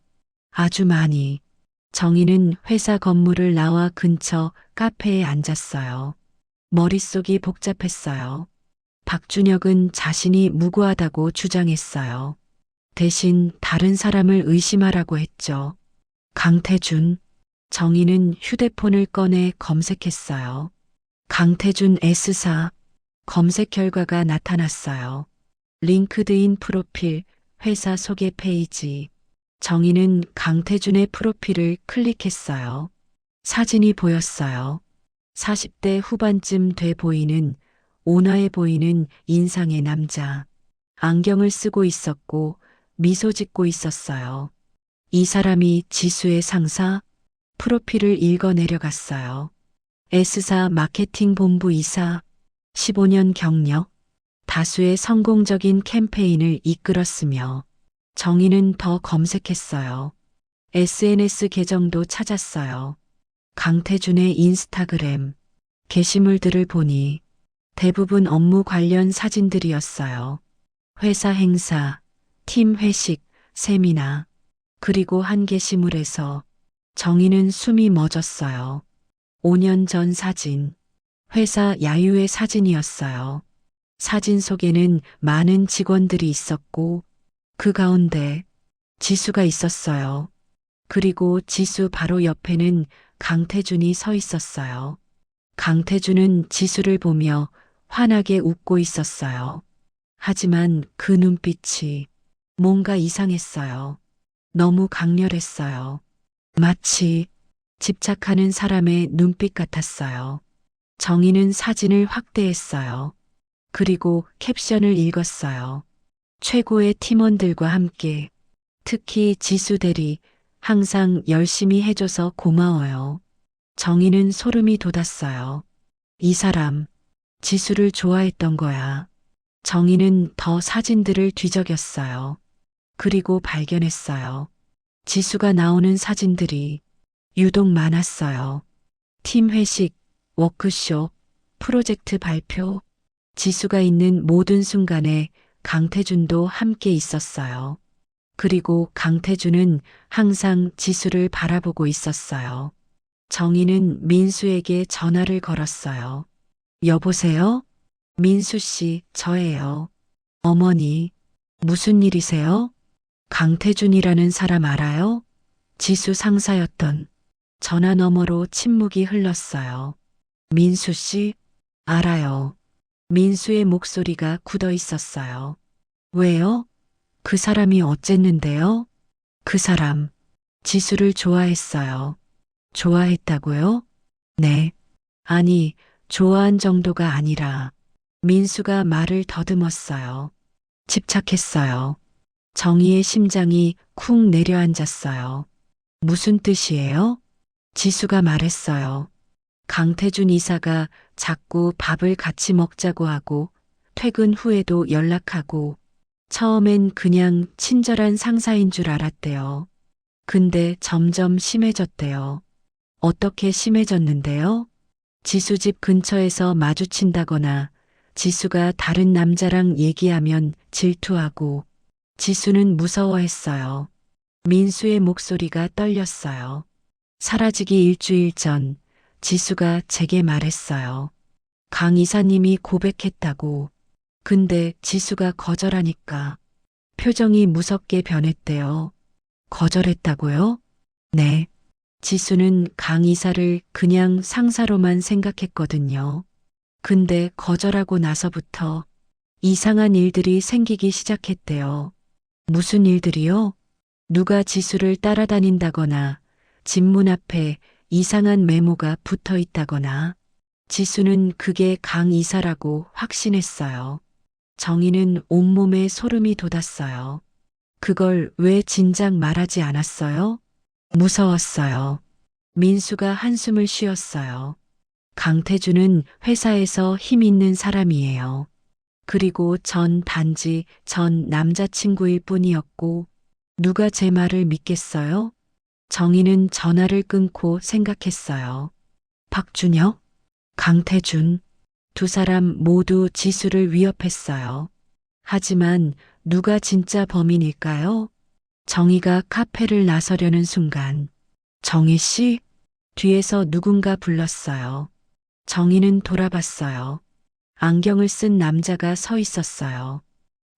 아주 많이. 정희는 회사 건물을 나와 근처 카페에 앉았어요. 머릿속이 복잡했어요. 박준혁은 자신이 무고하다고 주장했어요. 대신 다른 사람을 의심하라고 했죠. 강태준. 정희는 휴대폰을 꺼내 검색했어요. 강태준 S사. 검색 결과가 나타났어요. 링크드인 프로필, 회사 소개 페이지. 정희는 강태준의 프로필을 클릭했어요. 사진이 보였어요. 40대 후반쯤 돼 보이는, 온화해 보이는 인상의 남자. 안경을 쓰고 있었고 미소 짓고 있었어요. 이 사람이 지수의 상사? 프로필을 읽어 내려갔어요. S사 마케팅 본부 이사, 15년 경력, 다수의 성공적인 캠페인을 이끌었으며 정희는 더 검색했어요. SNS 계정도 찾았어요. 강태준의 인스타그램, 게시물들을 보니 대부분 업무 관련 사진들이었어요. 회사 행사, 팀 회식, 세미나, 그리고 한 게시물에서 정희는 숨이 멎었어요. 5년 전 사진, 회사 야유회 사진이었어요. 사진 속에는 많은 직원들이 있었고 그 가운데 지수가 있었어요. 그리고 지수 바로 옆에는 강태준이 서 있었어요. 강태준은 지수를 보며 환하게 웃고 있었어요. 하지만 그 눈빛이 뭔가 이상했어요. 너무 강렬했어요. 마치 집착하는 사람의 눈빛 같았어요. 정희는 사진을 확대했어요. 그리고 캡션을 읽었어요. 최고의 팀원들과 함께, 특히 지수 대리, 항상 열심히 해줘서 고마워요. 정희는 소름이 돋았어요. 이 사람, 지수를 좋아했던 거야. 정희는 더 사진들을 뒤적였어요. 그리고 발견했어요. 지수가 나오는 사진들이 유독 많았어요. 팀 회식, 워크숍, 프로젝트 발표, 지수가 있는 모든 순간에 강태준도 함께 있었어요. 그리고 강태준은 항상 지수를 바라보고 있었어요. 정희는 민수에게 전화를 걸었어요. 여보세요? 민수 씨, 저예요. 어머니, 무슨 일이세요? 강태준이라는 사람 알아요? 지수 상사였던. 전화 너머로 침묵이 흘렀어요. 민수 씨? 알아요. 민수의 목소리가 굳어 있었어요. 왜요? 그 사람이 어쨌는데요? 그 사람, 지수를 좋아했어요. 좋아했다고요? 네. 아니, 좋아한 정도가 아니라 민수가 말을 더듬었어요. 집착했어요. 정희의 심장이 쿵 내려앉았어요. 무슨 뜻이에요? 지수가 말했어요. 강태준 이사가 자꾸 밥을 같이 먹자고 하고 퇴근 후에도 연락하고 처음엔 그냥 친절한 상사인 줄 알았대요. 근데 점점 심해졌대요. 어떻게 심해졌는데요? 지수 집 근처에서 마주친다거나 지수가 다른 남자랑 얘기하면 질투하고 지수는 무서워했어요. 민수의 목소리가 떨렸어요. 사라지기 일주일 전 지수가 제게 말했어요. 강 이사님이 고백했다고. 근데 지수가 거절하니까 표정이 무섭게 변했대요. 거절했다고요? 네. 지수는 강 이사를 그냥 상사로만 생각했거든요. 근데 거절하고 나서부터 이상한 일들이 생기기 시작했대요. 무슨 일들이요? 누가 지수를 따라다닌다거나 집 문 앞에 이상한 메모가 붙어 있다거나 지수는 그게 강 이사라고 확신했어요. 정희는 온몸에 소름이 돋았어요. 그걸 왜 진작 말하지 않았어요? 무서웠어요. 민수가 한숨을 쉬었어요. 강태준은 회사에서 힘 있는 사람이에요. 그리고 전 단지 전 남자친구일 뿐이었고 누가 제 말을 믿겠어요? 정희는 전화를 끊고 생각했어요. 박준혁, 강태준, 두 사람 모두 지수를 위협했어요. 하지만 누가 진짜 범인일까요? 정희가 카페를 나서려는 순간 정희 씨? 뒤에서 누군가 불렀어요. 정희는 돌아봤어요. 안경을 쓴 남자가 서 있었어요.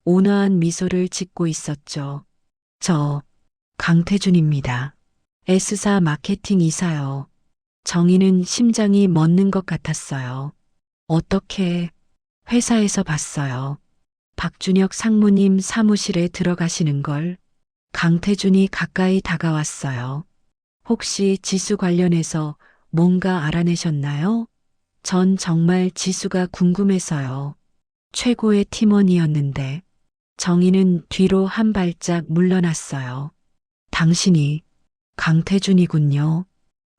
온화한 미소를 짓고 있었죠. 저 강태준입니다. S사 마케팅 이사요. 정희는 심장이 멎는 것 같았어요. 어떻게 회사에서 봤어요. 박준혁 상무님 사무실에 들어가시는 걸 강태준이 가까이 다가왔어요. 혹시 지수 관련해서 뭔가 알아내셨나요? 전 정말 지수가 궁금해서요. 최고의 팀원이었는데 정희는 뒤로 한 발짝 물러났어요. 당신이 강태준이군요.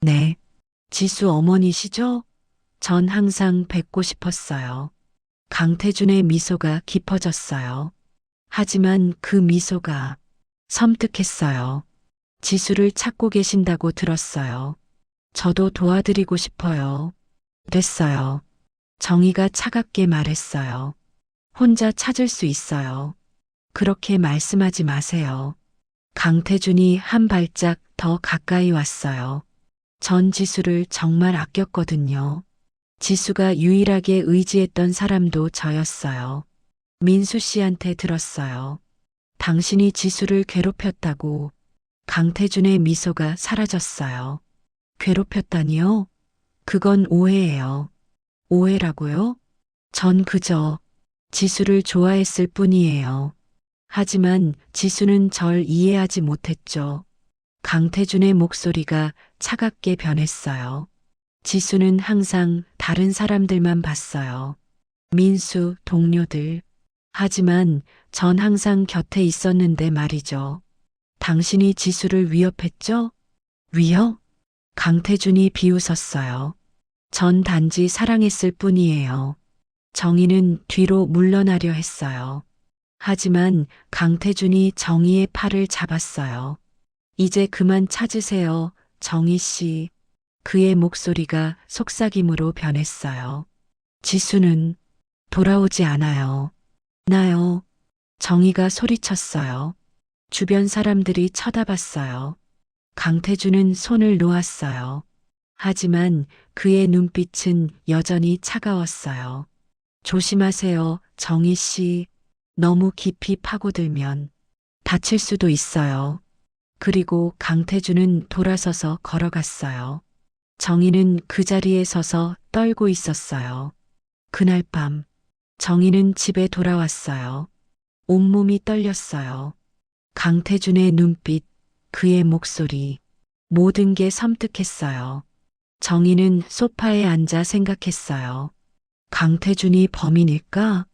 네. 지수 어머니시죠? 전 항상 뵙고 싶었어요. 강태준의 미소가 깊어졌어요. 하지만 그 미소가 섬뜩했어요. 지수를 찾고 계신다고 들었어요. 저도 도와드리고 싶어요. 됐어요. 정희가 차갑게 말했어요. 혼자 찾을 수 있어요. 그렇게 말씀하지 마세요. 강태준이 한 발짝 더 가까이 왔어요. 전 지수를 정말 아꼈거든요. 지수가 유일하게 의지했던 사람도 저였어요. 민수 씨한테 들었어요. 당신이 지수를 괴롭혔다고. 강태준의 미소가 사라졌어요. 괴롭혔다니요? 그건 오해예요. 오해라고요? 전 그저 지수를 좋아했을 뿐이에요. 하지만 지수는 절 이해하지 못했죠. 강태준의 목소리가 차갑게 변했어요. 지수는 항상 다른 사람들만 봤어요. 민수, 동료들. 하지만 전 항상 곁에 있었는데 말이죠. 당신이 지수를 위협했죠? 위협? 강태준이 비웃었어요. 전 단지 사랑했을 뿐이에요. 정희는 뒤로 물러나려 했어요. 하지만 강태준이 정희의 팔을 잡았어요. 이제 그만 찾으세요, 정희 씨. 그의 목소리가 속삭임으로 변했어요. 지수는 돌아오지 않아요. 나요. 정희가 소리쳤어요. 주변 사람들이 쳐다봤어요. 강태준은 손을 놓았어요. 하지만 그의 눈빛은 여전히 차가웠어요. 조심하세요, 정희 씨. 너무 깊이 파고들면 다칠 수도 있어요. 그리고 강태준은 돌아서서 걸어갔어요. 정희는 그 자리에 서서 떨고 있었어요. 그날 밤 정희는 집에 돌아왔어요. 온몸이 떨렸어요. 강태준의 눈빛, 그의 목소리, 모든 게 섬뜩했어요. 정희는 소파에 앉아 생각했어요. 강태준이 범인일까?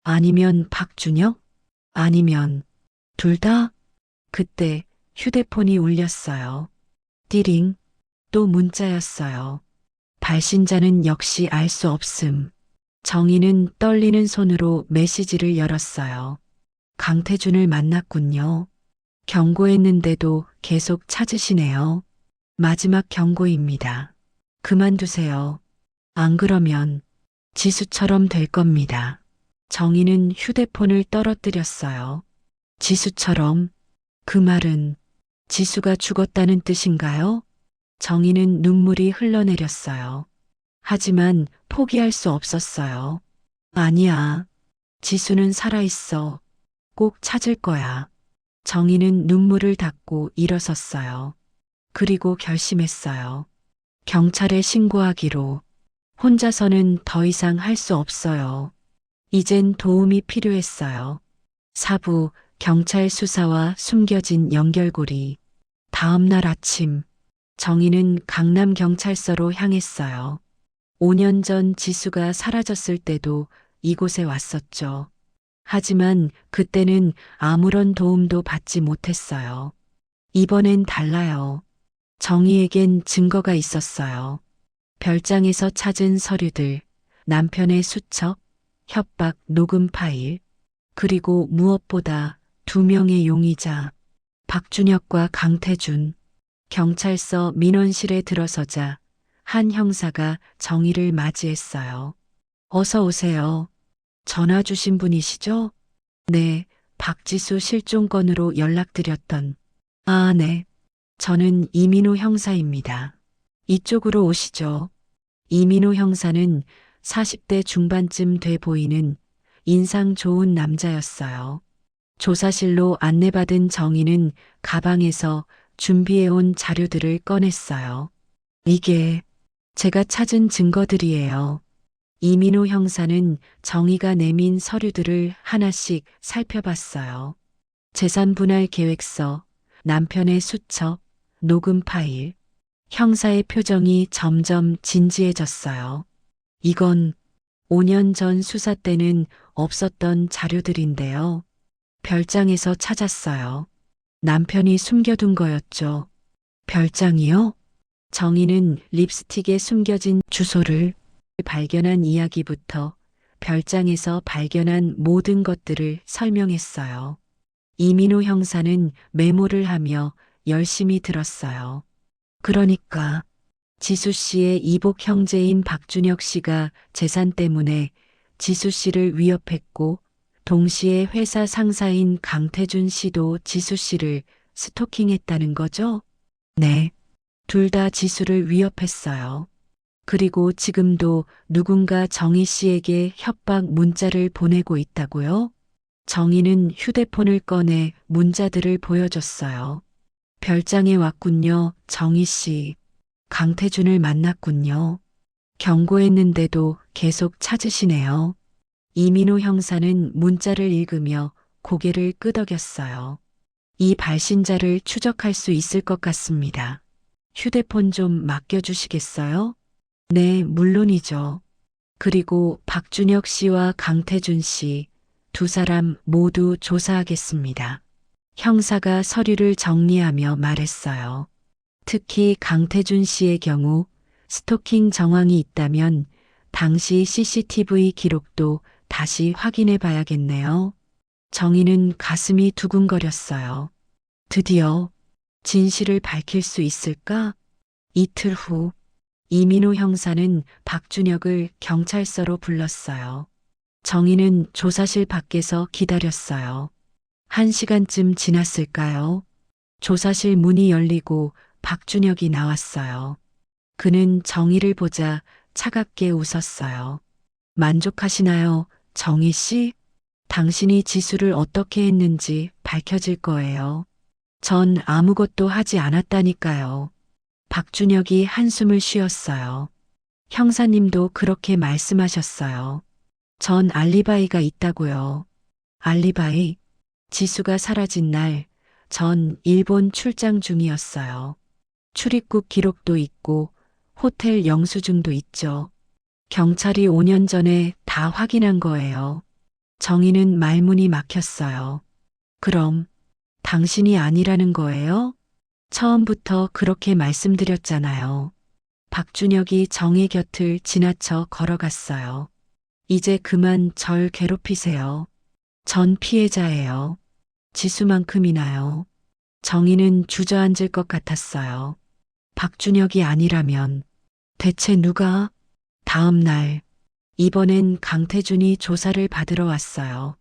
아니면 박준혁? 아니면 둘 다? 그때 휴대폰이 울렸어요. 띠링, 또 문자였어요. 발신자는 역시 알 수 없음. 정희는 떨리는 손으로 메시지를 열었어요. 강태준을 만났군요. 경고했는데도 계속 찾으시네요. 마지막 경고입니다. 그만두세요. 안 그러면 지수처럼 될 겁니다. 정희는 휴대폰을 떨어뜨렸어요. 지수처럼? 그 말은 지수가 죽었다는 뜻인가요? 정희는 눈물이 흘러내렸어요. 하지만 포기할 수 없었어요. 아니야. 지수는 살아있어. 꼭 찾을 거야. 정희는 눈물을 닦고 일어섰어요. 그리고 결심했어요. 경찰에 신고하기로. 혼자서는 더 이상 할 수 없어요. 이젠 도움이 필요했어요. 사부, 경찰 수사와 숨겨진 연결고리. 다음 날 아침, 정희는 강남경찰서로 향했어요. 5년 전 지수가 사라졌을 때도 이곳에 왔었죠. 하지만 그때는 아무런 도움도 받지 못했어요. 이번엔 달라요. 정희에겐 증거가 있었어요. 별장에서 찾은 서류들, 남편의 수첩, 협박 녹음 파일, 그리고 무엇보다 두 명의 용의자, 박준혁과 강태준. 경찰서 민원실에 들어서자 한 형사가 정희를 맞이했어요. 어서 오세요. 전화 주신 분이시죠? 네, 박지수 실종 건으로 연락드렸던. 아, 네. 저는 이민호 형사입니다. 이쪽으로 오시죠. 이민호 형사는 40대 중반쯤 돼 보이는 인상 좋은 남자였어요. 조사실로 안내받은 정희는 가방에서 준비해온 자료들을 꺼냈어요. 이게 제가 찾은 증거들이에요. 이민호 형사는 정희가 내민 서류들을 하나씩 살펴봤어요. 재산분할 계획서, 남편의 수첩, 녹음 파일. 형사의 표정이 점점 진지해졌어요. 이건 5년 전 수사 때는 없었던 자료들인데요. 별장에서 찾았어요. 남편이 숨겨둔 거였죠. 별장이요? 정희는 립스틱에 숨겨진 주소를 발견한 이야기부터 별장에서 발견한 모든 것들을 설명했어요. 이민호 형사는 메모를 하며 열심히 들었어요. 그러니까 지수 씨의 이복 형제인 박준혁 씨가 재산 때문에 지수 씨를 위협했고 동시에 회사 상사인 강태준 씨도 지수 씨를 스토킹했다는 거죠? 네. 둘 다 지수를 위협했어요. 그리고 지금도 누군가 정희 씨에게 협박 문자를 보내고 있다고요? 정희는 휴대폰을 꺼내 문자들을 보여줬어요. 별장에 왔군요, 정희 씨. 강태준을 만났군요. 경고했는데도 계속 찾으시네요. 이민호 형사는 문자를 읽으며 고개를 끄덕였어요. 이 발신자를 추적할 수 있을 것 같습니다. 휴대폰 좀 맡겨주시겠어요? 네, 물론이죠. 그리고 박준혁 씨와 강태준 씨, 두 사람 모두 조사하겠습니다. 형사가 서류를 정리하며 말했어요. 특히 강태준 씨의 경우 스토킹 정황이 있다면 당시 CCTV 기록도 다시 확인해 봐야겠네요. 정희는 가슴이 두근거렸어요. 드디어 진실을 밝힐 수 있을까? 이틀 후 이민호 형사는 박준혁을 경찰서로 불렀어요. 정희는 조사실 밖에서 기다렸어요. 1시간쯤 지났을까요? 조사실 문이 열리고 박준혁이 나왔어요. 그는 정희를 보자 차갑게 웃었어요. 만족하시나요, 정희 씨? 당신이 지수를 어떻게 했는지 밝혀질 거예요. 전 아무것도 하지 않았다니까요. 박준혁이 한숨을 쉬었어요. 형사님도 그렇게 말씀하셨어요. 전 알리바이가 있다고요. 알리바이? 지수가 사라진 날 전 일본 출장 중이었어요. 출입국 기록도 있고 호텔 영수증도 있죠. 경찰이 5년 전에 다 확인한 거예요. 정희는 말문이 막혔어요. 그럼 당신이 아니라는 거예요? 처음부터 그렇게 말씀드렸잖아요. 박준혁이 정희 곁을 지나쳐 걸어갔어요. 이제 그만 절 괴롭히세요. 전 피해자예요. 지수만큼이나요. 정희는 주저앉을 것 같았어요. 박준혁이 아니라면 대체 누가? 다음 날, 이번엔 강태준이 조사를 받으러 왔어요.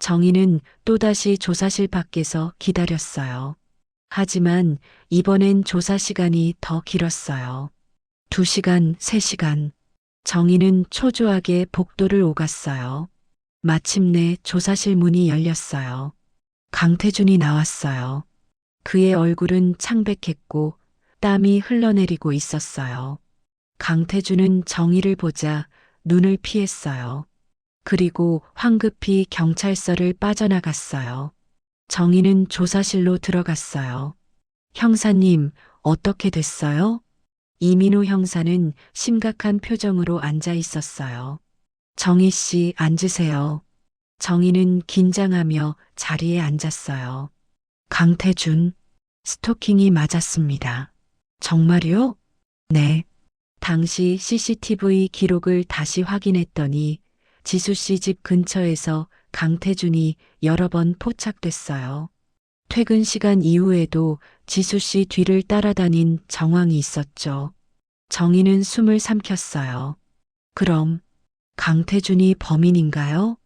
정희는 또다시 조사실 밖에서 기다렸어요. 하지만 이번엔 조사 시간이 더 길었어요. 2시간, 3시간. 정희는 초조하게 복도를 오갔어요. 마침내 조사실 문이 열렸어요. 강태준이 나왔어요. 그의 얼굴은 창백했고 땀이 흘러내리고 있었어요. 강태준은 정희를 보자 눈을 피했어요. 그리고 황급히 경찰서를 빠져나갔어요. 정희는 조사실로 들어갔어요. 형사님, 어떻게 됐어요? 이민호 형사는 심각한 표정으로 앉아 있었어요. 정희 씨, 앉으세요. 정희는 긴장하며 자리에 앉았어요. 강태준, 스토킹이 맞았습니다. 정말요? 네. 당시 CCTV 기록을 다시 확인했더니 지수 씨 집 근처에서 강태준이 여러 번 포착됐어요. 퇴근 시간 이후에도 지수 씨 뒤를 따라다닌 정황이 있었죠. 정희는 숨을 삼켰어요. 그럼 강태준이 범인인가요?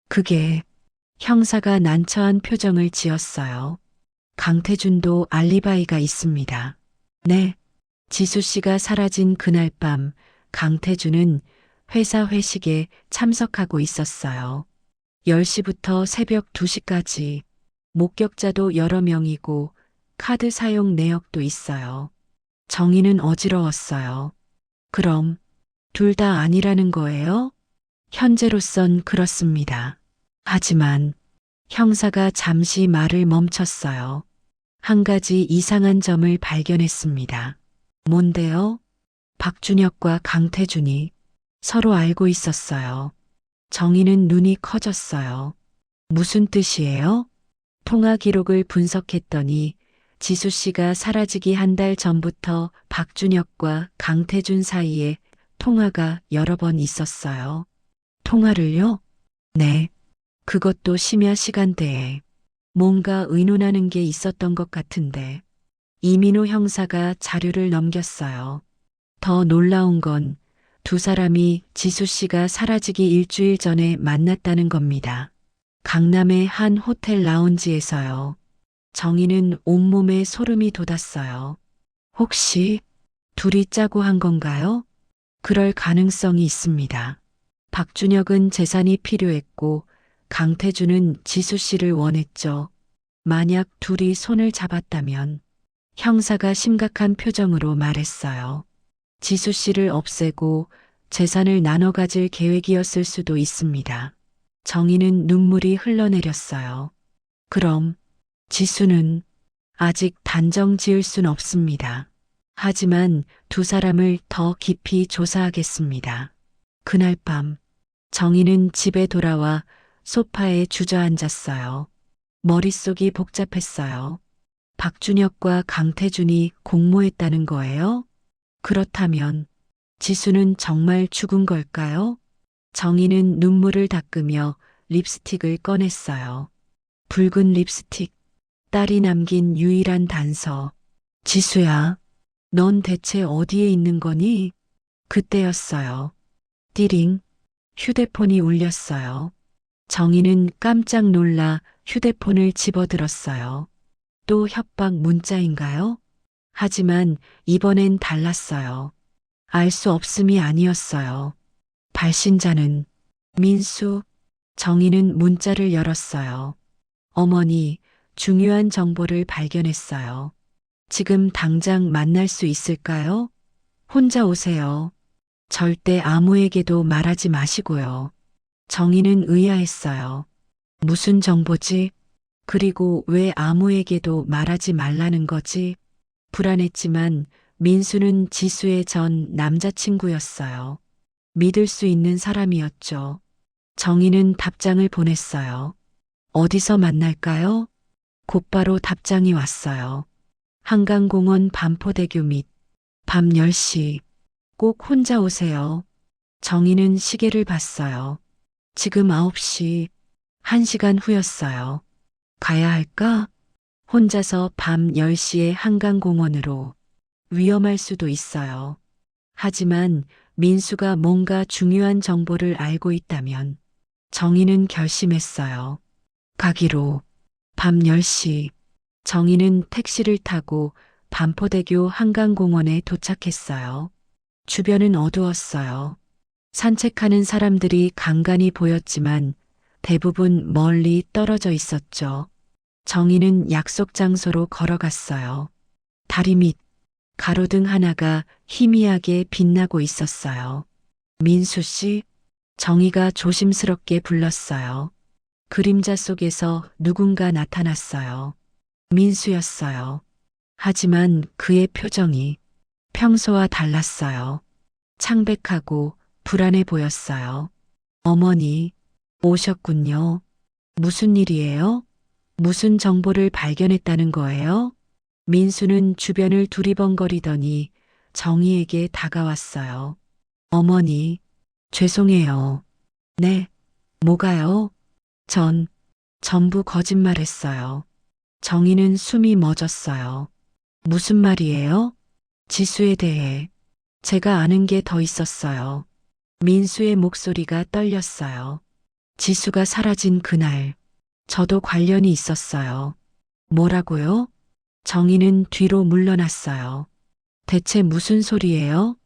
그게 형사가 난처한 표정을 지었어요. 강태준도 알리바이가 있습니다. 네. 지수 씨가 사라진 그날 밤 강태준은 회사 회식에 참석하고 있었어요. 10시부터 새벽 2시까지 목격자도 여러 명이고 카드 사용 내역도 있어요. 정희는 어지러웠어요. 그럼 둘 다 아니라는 거예요? 현재로선 그렇습니다. 하지만 형사가 잠시 말을 멈췄어요. 한 가지 이상한 점을 발견했습니다. 뭔데요? 박준혁과 강태준이 서로 알고 있었어요. 정희는 눈이 커졌어요. 무슨 뜻이에요? 통화 기록을 분석했더니 지수 씨가 사라지기 한 달 전부터 박준혁과 강태준 사이에 통화가 여러 번 있었어요. 통화를요? 네. 그것도 심야 시간대에 뭔가 의논하는 게 있었던 것 같은데 이민호 형사가 자료를 넘겼어요. 더 놀라운 건 두 사람이 지수 씨가 사라지기 일주일 전에 만났다는 겁니다. 강남의 한 호텔 라운지에서요. 정희는 온몸에 소름이 돋았어요. 혹시 둘이 짜고 한 건가요? 그럴 가능성이 있습니다. 박준혁은 재산이 필요했고 강태준은 지수 씨를 원했죠. 만약 둘이 손을 잡았다면 형사가 심각한 표정으로 말했어요. 지수 씨를 없애고 재산을 나눠 가질 계획이었을 수도 있습니다. 정희는 눈물이 흘러내렸어요. 그럼 지수는 아직 단정 지을 순 없습니다. 하지만 두 사람을 더 깊이 조사하겠습니다. 그날 밤 정희는 집에 돌아와 소파에 주저앉았어요. 머릿속이 복잡했어요. 박준혁과 강태준이 공모했다는 거예요? 그렇다면 지수는 정말 죽은 걸까요? 정희는 눈물을 닦으며 립스틱을 꺼냈어요. 붉은 립스틱, 딸이 남긴 유일한 단서. 지수야, 넌 대체 어디에 있는 거니? 그때였어요. 띠링, 휴대폰이 울렸어요. 정희는 깜짝 놀라 휴대폰을 집어들었어요. 또 협박 문자인가요? 하지만 이번엔 달랐어요. 알 수 없음이 아니었어요. 발신자는 민수. 정희는 문자를 열었어요. 어머니, 중요한 정보를 발견했어요. 지금 당장 만날 수 있을까요? 혼자 오세요. 절대 아무에게도 말하지 마시고요. 정희는 의아했어요. 무슨 정보지? 그리고 왜 아무에게도 말하지 말라는 거지? 불안했지만 민수는 지수의 전 남자친구였어요. 믿을 수 있는 사람이었죠. 정희는 답장을 보냈어요. 어디서 만날까요? 곧바로 답장이 왔어요. 한강공원 반포대교 밑 밤 10시 꼭 혼자 오세요. 정희는 시계를 봤어요. 지금 9시, 1시간 후였어요. 가야 할까? 혼자서 밤 10시에 한강공원으로 위험할 수도 있어요. 하지만 민수가 뭔가 중요한 정보를 알고 있다면 정희는 결심했어요. 가기로. 밤 10시 정희는 택시를 타고 반포대교 한강공원에 도착했어요. 주변은 어두웠어요. 산책하는 사람들이 간간히 보였지만 대부분 멀리 떨어져 있었죠. 정희는 약속 장소로 걸어갔어요. 다리 밑 가로등 하나가 희미하게 빛나고 있었어요. 민수 씨, 정희가 조심스럽게 불렀어요. 그림자 속에서 누군가 나타났어요. 민수였어요. 하지만 그의 표정이 평소와 달랐어요. 창백하고 불안해 보였어요. 어머니, 오셨군요. 무슨 일이에요? 무슨 정보를 발견했다는 거예요? 민수는 주변을 두리번거리더니 정희에게 다가왔어요. 어머니, 죄송해요. 네, 뭐가요? 전 전부 거짓말했어요. 정희는 숨이 멎었어요. 무슨 말이에요? 지수에 대해 제가 아는 게 더 있었어요. 민수의 목소리가 떨렸어요. 지수가 사라진 그날 저도 관련이 있었어요. 뭐라고요? 정희는 뒤로 물러났어요. 대체 무슨 소리예요?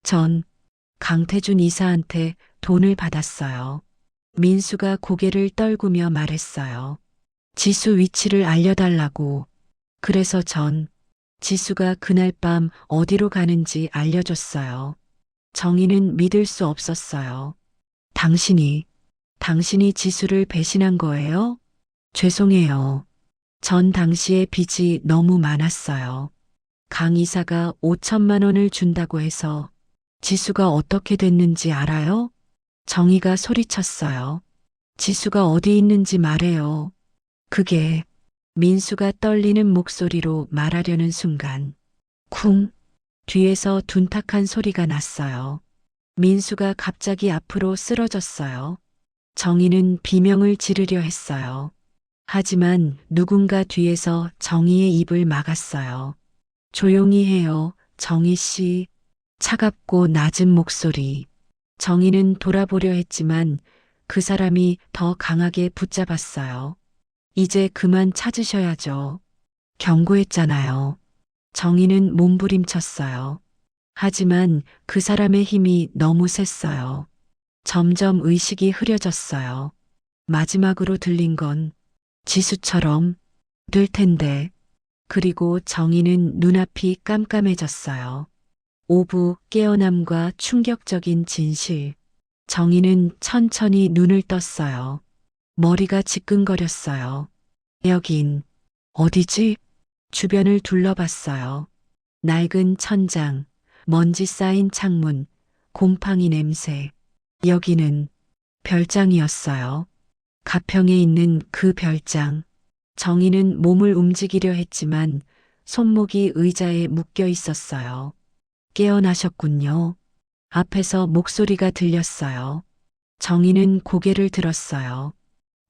전 강태준 이사한테 돈을 받았어요. 민수가 고개를 떨구며 말했어요. 지수 위치를 알려달라고. 그래서 전 지수가 그날 밤 어디로 가는지 알려줬어요. 정희는 믿을 수 없었어요. 당신이 지수를 배신한 거예요? 죄송해요. 전 당시에 빚이 너무 많았어요. 강 이사가 5천만 원을 준다고 해서 지수가 어떻게 됐는지 알아요? 정희가 소리쳤어요. 지수가 어디 있는지 말해요. 그게 민수가 떨리는 목소리로 말하려는 순간 쿵 뒤에서 둔탁한 소리가 났어요. 민수가 갑자기 앞으로 쓰러졌어요. 정희는 비명을 지르려 했어요. 하지만 누군가 뒤에서 정희의 입을 막았어요. 조용히 해요, 정희 씨. 차갑고 낮은 목소리. 정희는 돌아보려 했지만 그 사람이 더 강하게 붙잡았어요. 이제 그만 찾으셔야죠. 경고했잖아요. 정희는 몸부림쳤어요. 하지만 그 사람의 힘이 너무 셌어요. 점점 의식이 흐려졌어요. 마지막으로 들린 건 지수처럼 될 텐데. 그리고 정희는 눈앞이 깜깜해졌어요. 오부 깨어남과 충격적인 진실. 정희는 천천히 눈을 떴어요. 머리가 지끈거렸어요. 여긴 어디지? 주변을 둘러봤어요. 낡은 천장, 먼지 쌓인 창문, 곰팡이 냄새. 여기는 별장이었어요. 가평에 있는 그 별장. 정희는 몸을 움직이려 했지만 손목이 의자에 묶여 있었어요. 깨어나셨군요. 앞에서 목소리가 들렸어요. 정희는 고개를 들었어요.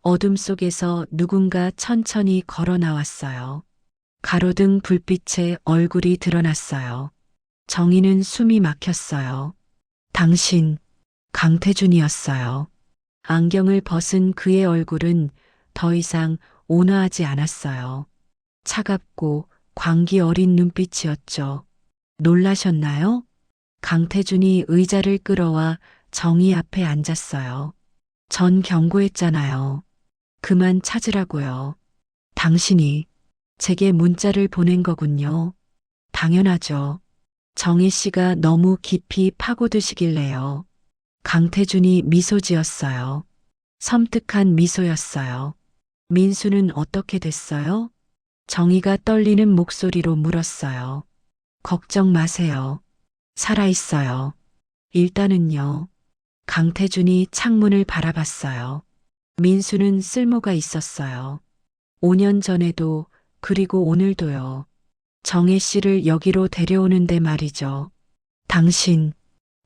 어둠 속에서 누군가 천천히 걸어 나왔어요. 가로등 불빛에 얼굴이 드러났어요. 정희는 숨이 막혔어요. 당신, 강태준이었어요. 안경을 벗은 그의 얼굴은 더 이상 온화하지 않았어요. 차갑고 광기 어린 눈빛이었죠. 놀라셨나요? 강태준이 의자를 끌어와 정희 앞에 앉았어요. 전 경고했잖아요. 그만 찾으라고요. 당신이 제게 문자를 보낸 거군요. 당연하죠. 정희 씨가 너무 깊이 파고드시길래요. 강태준이 미소 지었어요. 섬뜩한 미소였어요. 민수는 어떻게 됐어요? 정희가 떨리는 목소리로 물었어요. 걱정 마세요. 살아있어요. 일단은요. 강태준이 창문을 바라봤어요. 민수는 쓸모가 있었어요. 5년 전에도 그리고 오늘도요. 정혜 씨를 여기로 데려오는데 말이죠. 당신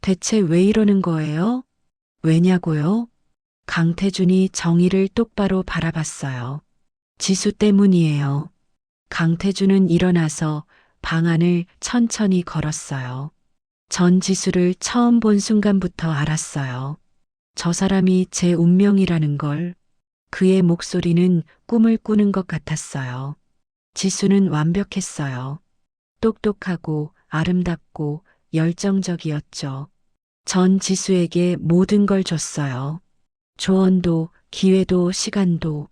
대체 왜 이러는 거예요? 왜냐고요? 강태준이 정희를 똑바로 바라봤어요. 지수 때문이에요. 강태준은 일어나서 방 안을 천천히 걸었어요. 전 지수를 처음 본 순간부터 알았어요. 저 사람이 제 운명이라는 걸. 그의 목소리는 꿈을 꾸는 것 같았어요. 지수는 완벽했어요. 똑똑하고 아름답고 열정적이었죠. 전 지수에게 모든 걸 줬어요. 조언도, 기회도, 시간도.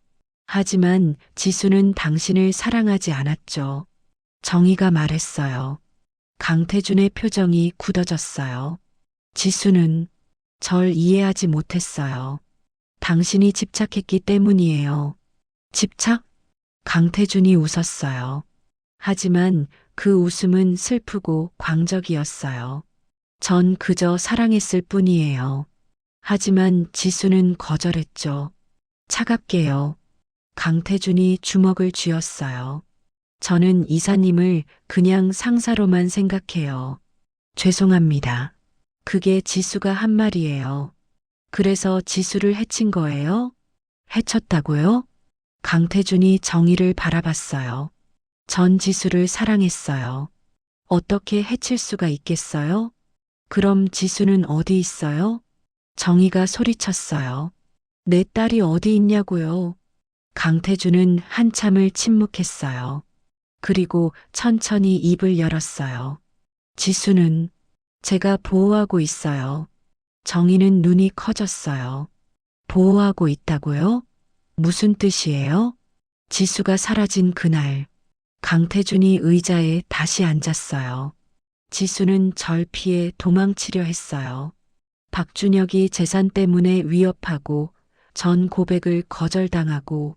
하지만 지수는 당신을 사랑하지 않았죠. 정희가 말했어요. 강태준의 표정이 굳어졌어요. 지수는 절 이해하지 못했어요. 당신이 집착했기 때문이에요. 집착? 강태준이 웃었어요. 하지만 그 웃음은 슬프고 광적이었어요. 전 그저 사랑했을 뿐이에요. 하지만 지수는 거절했죠. 차갑게요. 강태준이 주먹을 쥐었어요. 저는 이사님을 그냥 상사로만 생각해요. 죄송합니다. 그게 지수가 한 말이에요. 그래서 지수를 해친 거예요? 해쳤다고요? 강태준이 정의를 바라봤어요. 전 지수를 사랑했어요. 어떻게 해칠 수가 있겠어요? 그럼 지수는 어디 있어요? 정의가 소리쳤어요. 내 딸이 어디 있냐고요? 강태준은 한참을 침묵했어요. 그리고 천천히 입을 열었어요. 지수는 제가 보호하고 있어요. 정희는 눈이 커졌어요. 보호하고 있다고요? 무슨 뜻이에요? 지수가 사라진 그날, 강태준이 의자에 다시 앉았어요. 지수는 절 피해 도망치려 했어요. 박준혁이 재산 때문에 위협하고 전 고백을 거절당하고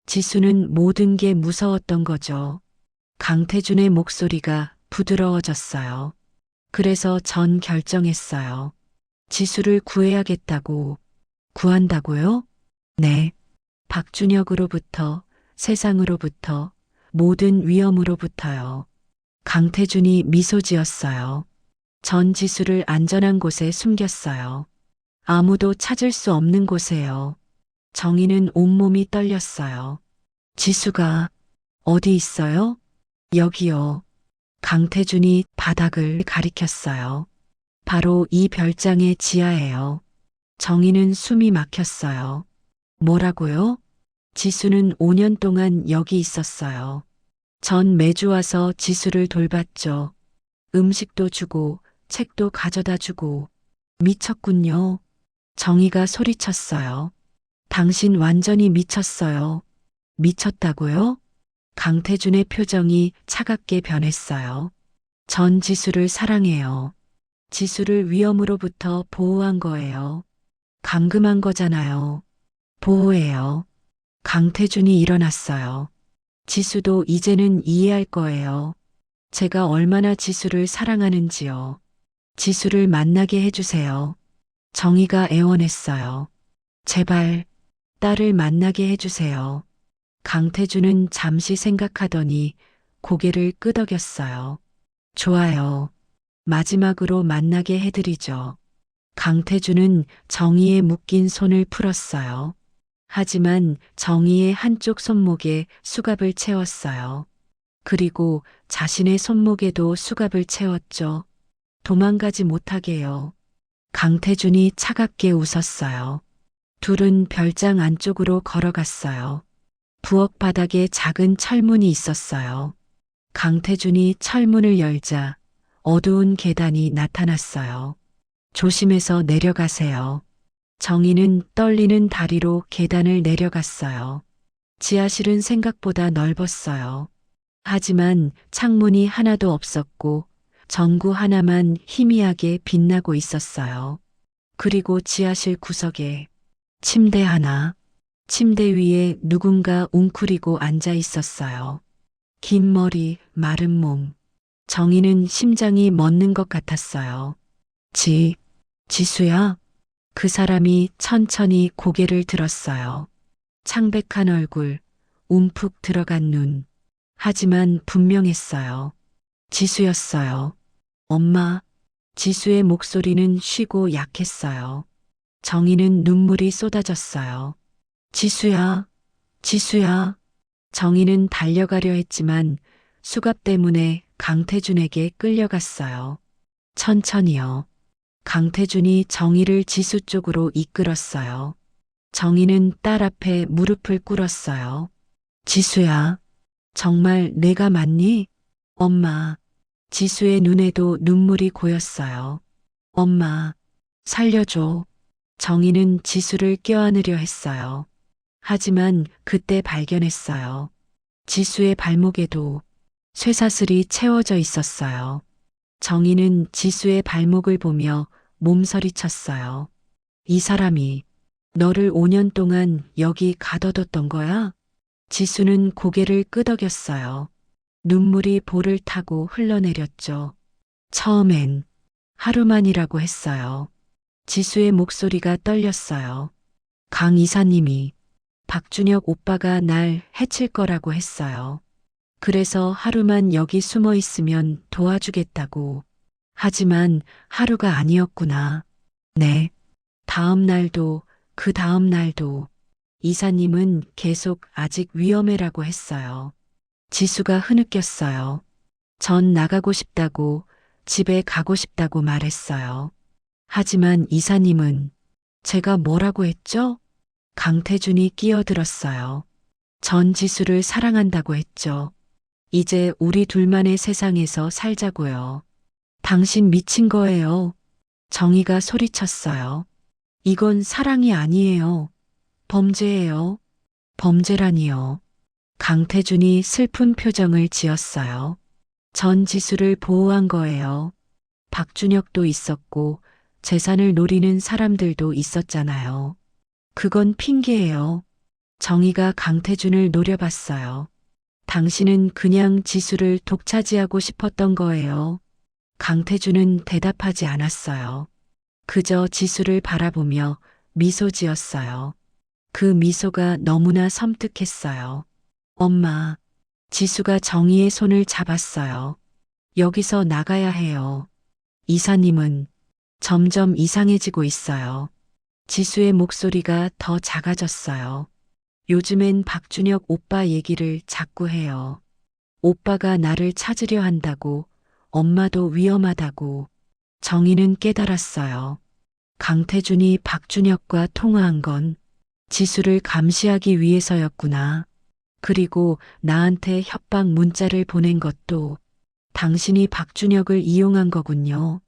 지수는 모든 게 무서웠던 거죠. 강태준의 목소리가 부드러워졌어요. 그래서 전 결정했어요. 지수를 구해야겠다고. 구한다고요? 네. 박준혁으로부터, 세상으로부터, 모든 위험으로부터요. 강태준이 미소 지었어요. 전 지수를 안전한 곳에 숨겼어요. 아무도 찾을 수 없는 곳에요. 정희는 온몸이 떨렸어요. 지수가 어디 있어요? 여기요. 강태준이 바닥을 가리켰어요. 바로 이 별장의 지하예요. 정희는 숨이 막혔어요. 뭐라고요? 지수는 5년 동안 여기 있었어요. 전 매주 와서 지수를 돌봤죠. 음식도 주고 책도 가져다 주고. 미쳤군요. 정희가 소리쳤어요. 당신 완전히 미쳤어요. 미쳤다고요? 강태준의 표정이 차갑게 변했어요. 전 지수를 사랑해요. 지수를 위험으로부터 보호한 거예요. 감금한 거잖아요. 보호해요. 강태준이 일어났어요. 지수도 이제는 이해할 거예요. 제가 얼마나 지수를 사랑하는지요. 지수를 만나게 해주세요. 정희가 애원했어요. 제발 딸을 만나게 해주세요. 강태준은 잠시 생각하더니 고개를 끄덕였어요. 좋아요. 마지막으로 만나게 해드리죠. 강태준은 정희의 묶인 손을 풀었어요. 하지만 정희의 한쪽 손목에 수갑을 채웠어요. 그리고 자신의 손목에도 수갑을 채웠죠. 도망가지 못하게요. 강태준이 차갑게 웃었어요. 둘은 별장 안쪽으로 걸어갔어요. 부엌 바닥에 작은 철문이 있었어요. 강태준이 철문을 열자 어두운 계단이 나타났어요. 조심해서 내려가세요. 정희는 떨리는 다리로 계단을 내려갔어요. 지하실은 생각보다 넓었어요. 하지만 창문이 하나도 없었고 전구 하나만 희미하게 빛나고 있었어요. 그리고 지하실 구석에 침대 하나, 침대 위에 누군가 웅크리고 앉아 있었어요. 긴 머리, 마른 몸. 정희는 심장이 멎는 것 같았어요. 지수야? 그 사람이 천천히 고개를 들었어요. 창백한 얼굴, 움푹 들어간 눈. 하지만 분명했어요. 지수였어요. 엄마. 지수의 목소리는 쉬고 약했어요. 정희는 눈물이 쏟아졌어요. 지수야, 지수야. 정희는 달려가려 했지만 수갑 때문에 강태준에게 끌려갔어요. 천천히요. 강태준이 정희를 지수 쪽으로 이끌었어요. 정희는 딸 앞에 무릎을 꿇었어요. 지수야, 정말 내가 맞니? 엄마. 지수의 눈에도 눈물이 고였어요. 엄마, 살려줘. 정희는 지수를 껴안으려 했어요. 하지만 그때 발견했어요. 지수의 발목에도 쇠사슬이 채워져 있었어요. 정희는 지수의 발목을 보며 몸서리쳤어요. 이 사람이 너를 5년 동안 여기 가둬뒀던 거야? 지수는 고개를 끄덕였어요. 눈물이 볼을 타고 흘러내렸죠. 처음엔 하루만이라고 했어요. 지수의 목소리가 떨렸어요. 강 이사님이 박준혁 오빠가 날 해칠 거라고 했어요. 그래서 하루만 여기 숨어 있으면 도와주겠다고. 하지만 하루가 아니었구나. 네. 다음 날도 그 다음 날도 이사님은 계속 아직 위험해라고 했어요. 지수가 흐느꼈어요. 전 나가고 싶다고, 집에 가고 싶다고 말했어요. 하지만 이사님은 제가 뭐라고 했죠? 강태준이 끼어들었어요. 전 지수를 사랑한다고 했죠. 이제 우리 둘만의 세상에서 살자고요. 당신 미친 거예요. 정희가 소리쳤어요. 이건 사랑이 아니에요. 범죄예요. 범죄라니요. 강태준이 슬픈 표정을 지었어요. 전 지수를 보호한 거예요. 박준혁도 있었고 재산을 노리는 사람들도 있었잖아요. 그건 핑계예요. 정희가 강태준을 노려봤어요. 당신은 그냥 지수를 독차지하고 싶었던 거예요. 강태준은 대답하지 않았어요. 그저 지수를 바라보며 미소 지었어요. 그 미소가 너무나 섬뜩했어요. 엄마, 지수가 정희의 손을 잡았어요. 여기서 나가야 해요. 이사님은 점점 이상해지고 있어요. 지수의 목소리가 더 작아졌어요. 요즘엔 박준혁 오빠 얘기를 자꾸 해요. 오빠가 나를 찾으려 한다고, 엄마도 위험하다고. 정희는 깨달았어요. 강태준이 박준혁과 통화한 건 지수를 감시하기 위해서였구나. 그리고 나한테 협박 문자를 보낸 것도 당신이 박준혁을 이용한 거군요.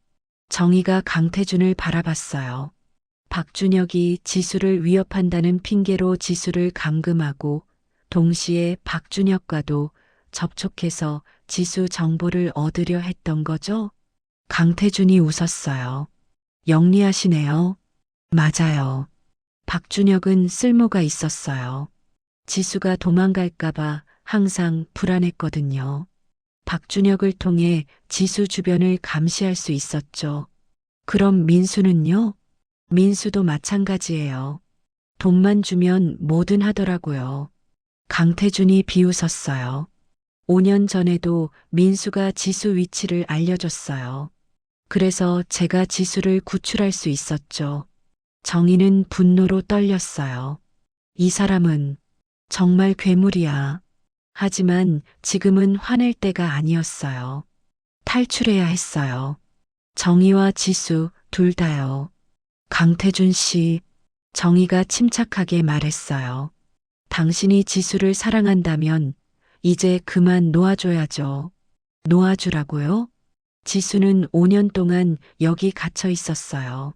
정희가 강태준을 바라봤어요. 박준혁이 지수를 위협한다는 핑계로 지수를 감금하고 동시에 박준혁과도 접촉해서 지수 정보를 얻으려 했던 거죠? 강태준이 웃었어요. 영리하시네요. 맞아요. 박준혁은 쓸모가 있었어요. 지수가 도망갈까봐 항상 불안했거든요. 박준혁을 통해 지수 주변을 감시할 수 있었죠. 그럼 민수는요? 민수도 마찬가지예요. 돈만 주면 뭐든 하더라고요. 강태준이 비웃었어요. 5년 전에도 민수가 지수 위치를 알려줬어요. 그래서 제가 지수를 구출할 수 있었죠. 정희는 분노로 떨렸어요. 이 사람은 정말 괴물이야. 하지만 지금은 화낼 때가 아니었어요. 탈출해야 했어요. 정희와 지수 둘 다요. 강태준 씨, 정희가 침착하게 말했어요. 당신이 지수를 사랑한다면 이제 그만 놓아줘야죠. 놓아주라고요? 지수는 5년 동안 여기 갇혀 있었어요.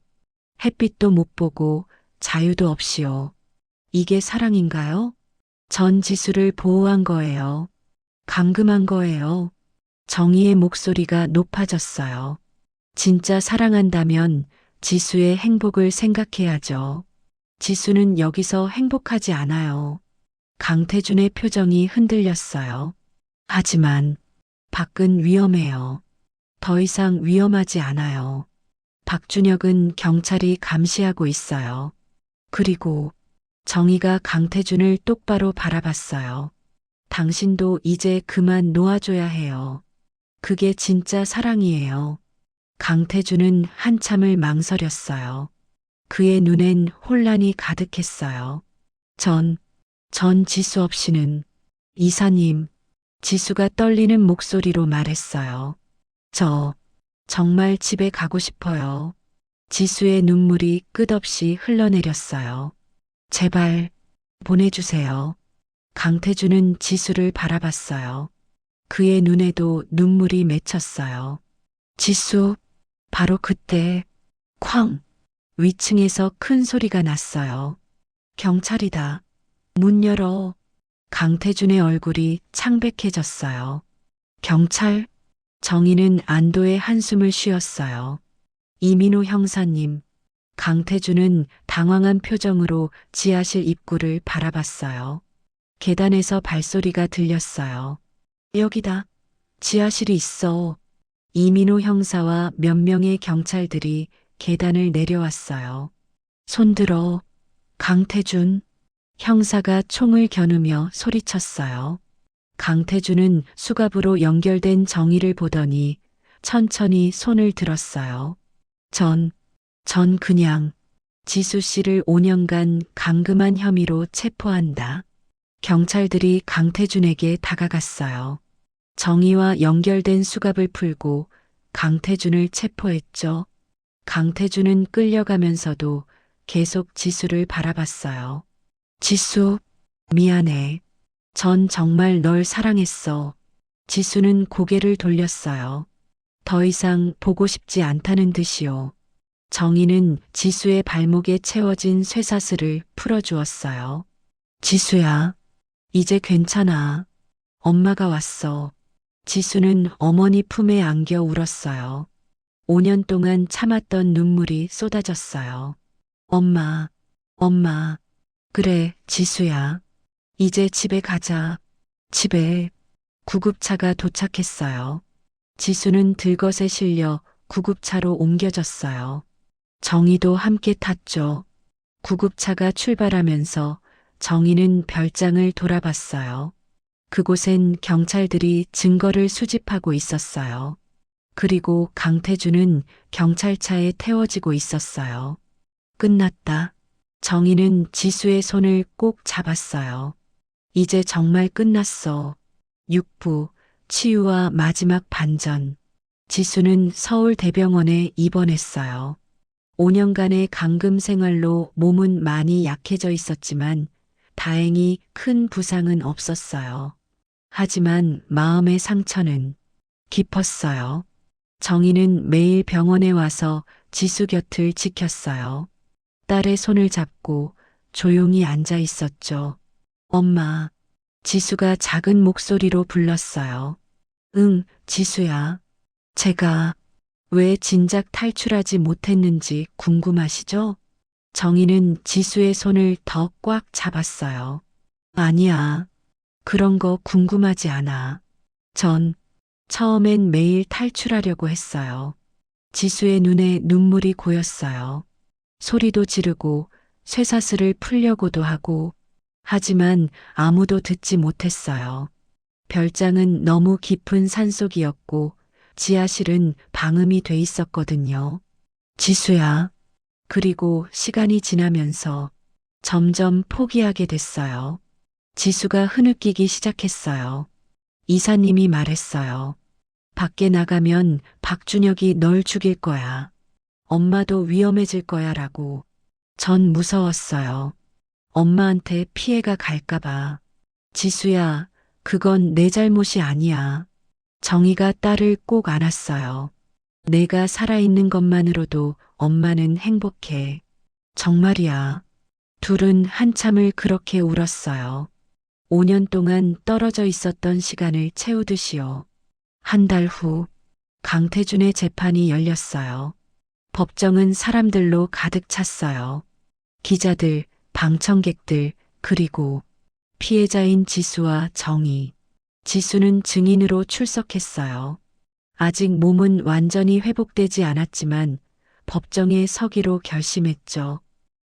햇빛도 못 보고 자유도 없이요. 이게 사랑인가요? 전 지수를 보호한 거예요. 감금한 거예요. 정희의 목소리가 높아졌어요. 진짜 사랑한다면 지수의 행복을 생각해야죠. 지수는 여기서 행복하지 않아요. 강태준의 표정이 흔들렸어요. 하지만 밖은 위험해요. 더 이상 위험하지 않아요. 박준혁은 경찰이 감시하고 있어요. 그리고 정희가 강태준을 똑바로 바라봤어요. 당신도 이제 그만 놓아줘야 해요. 그게 진짜 사랑이에요. 강태준은 한참을 망설였어요. 그의 눈엔 혼란이 가득했어요. 전 지수 없이는 이사님, 지수가 떨리는 목소리로 말했어요. 저 정말 집에 가고 싶어요. 지수의 눈물이 끝없이 흘러내렸어요. 제발 보내주세요. 강태준은 지수를 바라봤어요. 그의 눈에도 눈물이 맺혔어요. 지수, 바로 그때 쾅! 위층에서 큰 소리가 났어요. 경찰이다. 문 열어. 강태준의 얼굴이 창백해졌어요. 경찰? 정희는 안도의 한숨을 쉬었어요. 이민호 형사님. 강태준은 당황한 표정으로 지하실 입구를 바라봤어요. 계단에서 발소리가 들렸어요. 여기다. 지하실이 있어. 이민호 형사와 몇 명의 경찰들이 계단을 내려왔어요. 손들어. 강태준. 형사가 총을 겨누며 소리쳤어요. 강태준은 수갑으로 연결된 정희를 보더니 천천히 손을 들었어요. 전 그냥 지수 씨를 5년간 감금한 혐의로 체포한다. 경찰들이 강태준에게 다가갔어요. 정희와 연결된 수갑을 풀고 강태준을 체포했죠. 강태준은 끌려가면서도 계속 지수를 바라봤어요. 지수, 미안해. 전 정말 널 사랑했어. 지수는 고개를 돌렸어요. 더 이상 보고 싶지 않다는 듯이요. 정희는 지수의 발목에 채워진 쇠사슬을 풀어주었어요. 지수야, 이제 괜찮아. 엄마가 왔어. 지수는 어머니 품에 안겨 울었어요. 5년 동안 참았던 눈물이 쏟아졌어요. 엄마. 그래, 지수야. 이제 집에 가자. 집에. 구급차가 도착했어요. 지수는 들것에 실려 구급차로 옮겨졌어요. 정희도 함께 탔죠. 구급차가 출발하면서 정희는 별장을 돌아봤어요. 그곳엔 경찰들이 증거를 수집하고 있었어요. 그리고 강태준은 경찰차에 태워지고 있었어요. 끝났다. 정희는 지수의 손을 꼭 잡았어요. 이제 정말 끝났어. 6부, 치유와 마지막 반전. 지수는 서울대병원에 입원했어요. 5년간의 감금 생활로 몸은 많이 약해져 있었지만 다행히 큰 부상은 없었어요. 하지만 마음의 상처는 깊었어요. 정희는 매일 병원에 와서 지수 곁을 지켰어요. 딸의 손을 잡고 조용히 앉아 있었죠. 엄마, 지수가 작은 목소리로 불렀어요. 응, 지수야. 제가 왜 진작 탈출하지 못했는지 궁금하시죠? 정희는 지수의 손을 더 꽉 잡았어요. 아니야. 그런 거 궁금하지 않아. 전 처음엔 매일 탈출하려고 했어요. 지수의 눈에 눈물이 고였어요. 소리도 지르고 쇠사슬을 풀려고도 하고 하지만 아무도 듣지 못했어요. 별장은 너무 깊은 산속이었고 지하실은 방음이 돼 있었거든요. 지수야. 그리고 시간이 지나면서 점점 포기하게 됐어요. 지수가 흐느끼기 시작했어요. 이사님이 말했어요. 밖에 나가면 박준혁이 널 죽일 거야. 엄마도 위험해질 거야 라고. 전 무서웠어요. 엄마한테 피해가 갈까봐. 지수야, 그건 내 잘못이 아니야. 정희가 딸을 꼭 안았어요. 내가 살아있는 것만으로도 엄마는 행복해. 정말이야. 둘은 한참을 그렇게 울었어요. 5년 동안 떨어져 있었던 시간을 채우듯이요. 한 달 후, 강태준의 재판이 열렸어요. 법정은 사람들로 가득 찼어요. 기자들, 방청객들, 그리고 피해자인 지수와 정희. 지수는 증인으로 출석했어요. 아직 몸은 완전히 회복되지 않았지만 법정에 서기로 결심했죠.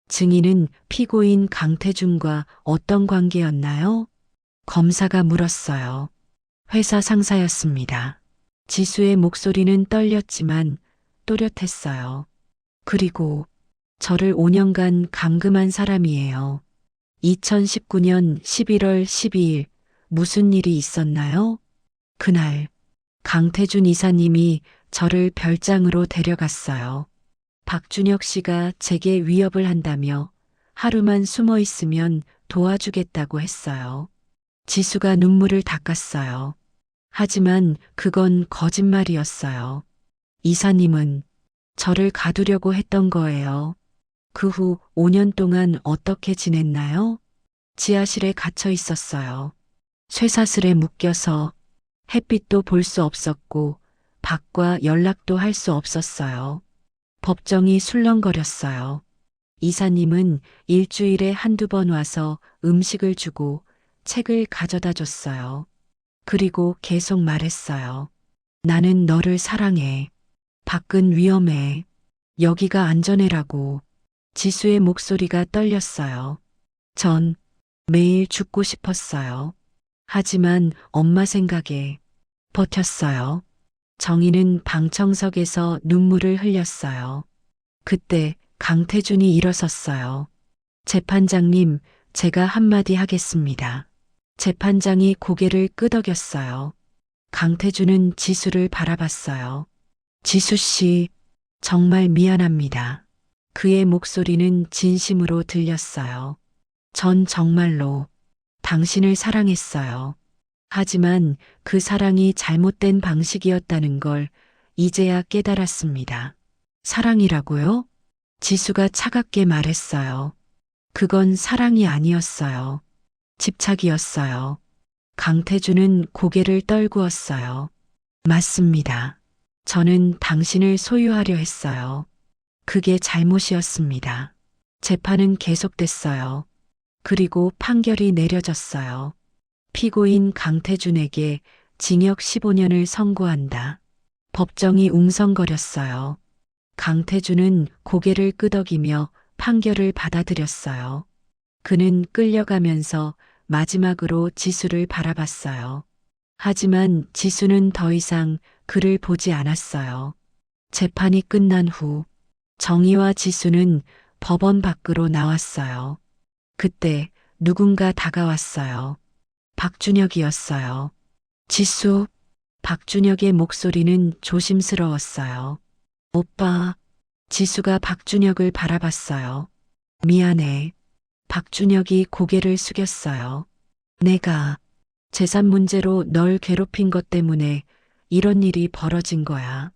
증인은 피고인 강태준과 어떤 관계였나요? 검사가 물었어요. 회사 상사였습니다. 지수의 목소리는 떨렸지만 또렷했어요. 그리고 저를 5년간 감금한 사람이에요. 2019년 11월 12일 무슨 일이 있었나요? 그날 강태준 이사님이 저를 별장으로 데려갔어요. 박준혁 씨가 제게 위협을 한다며 하루만 숨어 있으면 도와주겠다고 했어요. 지수가 눈물을 닦았어요. 하지만 그건 거짓말이었어요. 이사님은 저를 가두려고 했던 거예요. 그 후 5년 동안 어떻게 지냈나요? 지하실에 갇혀 있었어요. 쇠사슬에 묶여서 햇빛도 볼 수 없었고 밖과 연락도 할 수 없었어요. 법정이 술렁거렸어요. 이사님은 일주일에 한두 번 와서 음식을 주고 책을 가져다 줬어요. 그리고 계속 말했어요. 나는 너를 사랑해. 밖은 위험해. 여기가 안전해라고. 지수의 목소리가 떨렸어요. 전 매일 죽고 싶었어요. 하지만 엄마 생각에 버텼어요. 정희는 방청석에서 눈물을 흘렸어요. 그때 강태준이 일어섰어요. 재판장님, 제가 한마디 하겠습니다. 재판장이 고개를 끄덕였어요. 강태준은 지수를 바라봤어요. 지수 씨, 정말 미안합니다. 그의 목소리는 진심으로 들렸어요. 전 정말로 당신을 사랑했어요. 하지만 그 사랑이 잘못된 방식이었다는 걸 이제야 깨달았습니다. 사랑이라고요? 지수가 차갑게 말했어요. 그건 사랑이 아니었어요. 집착이었어요. 강태준은 고개를 떨구었어요. 맞습니다. 저는 당신을 소유하려 했어요. 그게 잘못이었습니다. 재판은 계속됐어요. 그리고 판결이 내려졌어요. 피고인 강태준에게 징역 15년을 선고한다. 법정이 웅성거렸어요. 강태준은 고개를 끄덕이며 판결을 받아들였어요. 그는 끌려가면서 마지막으로 지수를 바라봤어요. 하지만 지수는 더 이상 그를 보지 않았어요. 재판이 끝난 후 정희와 지수는 법원 밖으로 나왔어요. 그때 누군가 다가왔어요. 박준혁이었어요. 지수, 박준혁의 목소리는 조심스러웠어요. 오빠, 지수가 박준혁을 바라봤어요. 미안해. 박준혁이 고개를 숙였어요. 내가 재산 문제로 널 괴롭힌 것 때문에 이런 일이 벌어진 거야.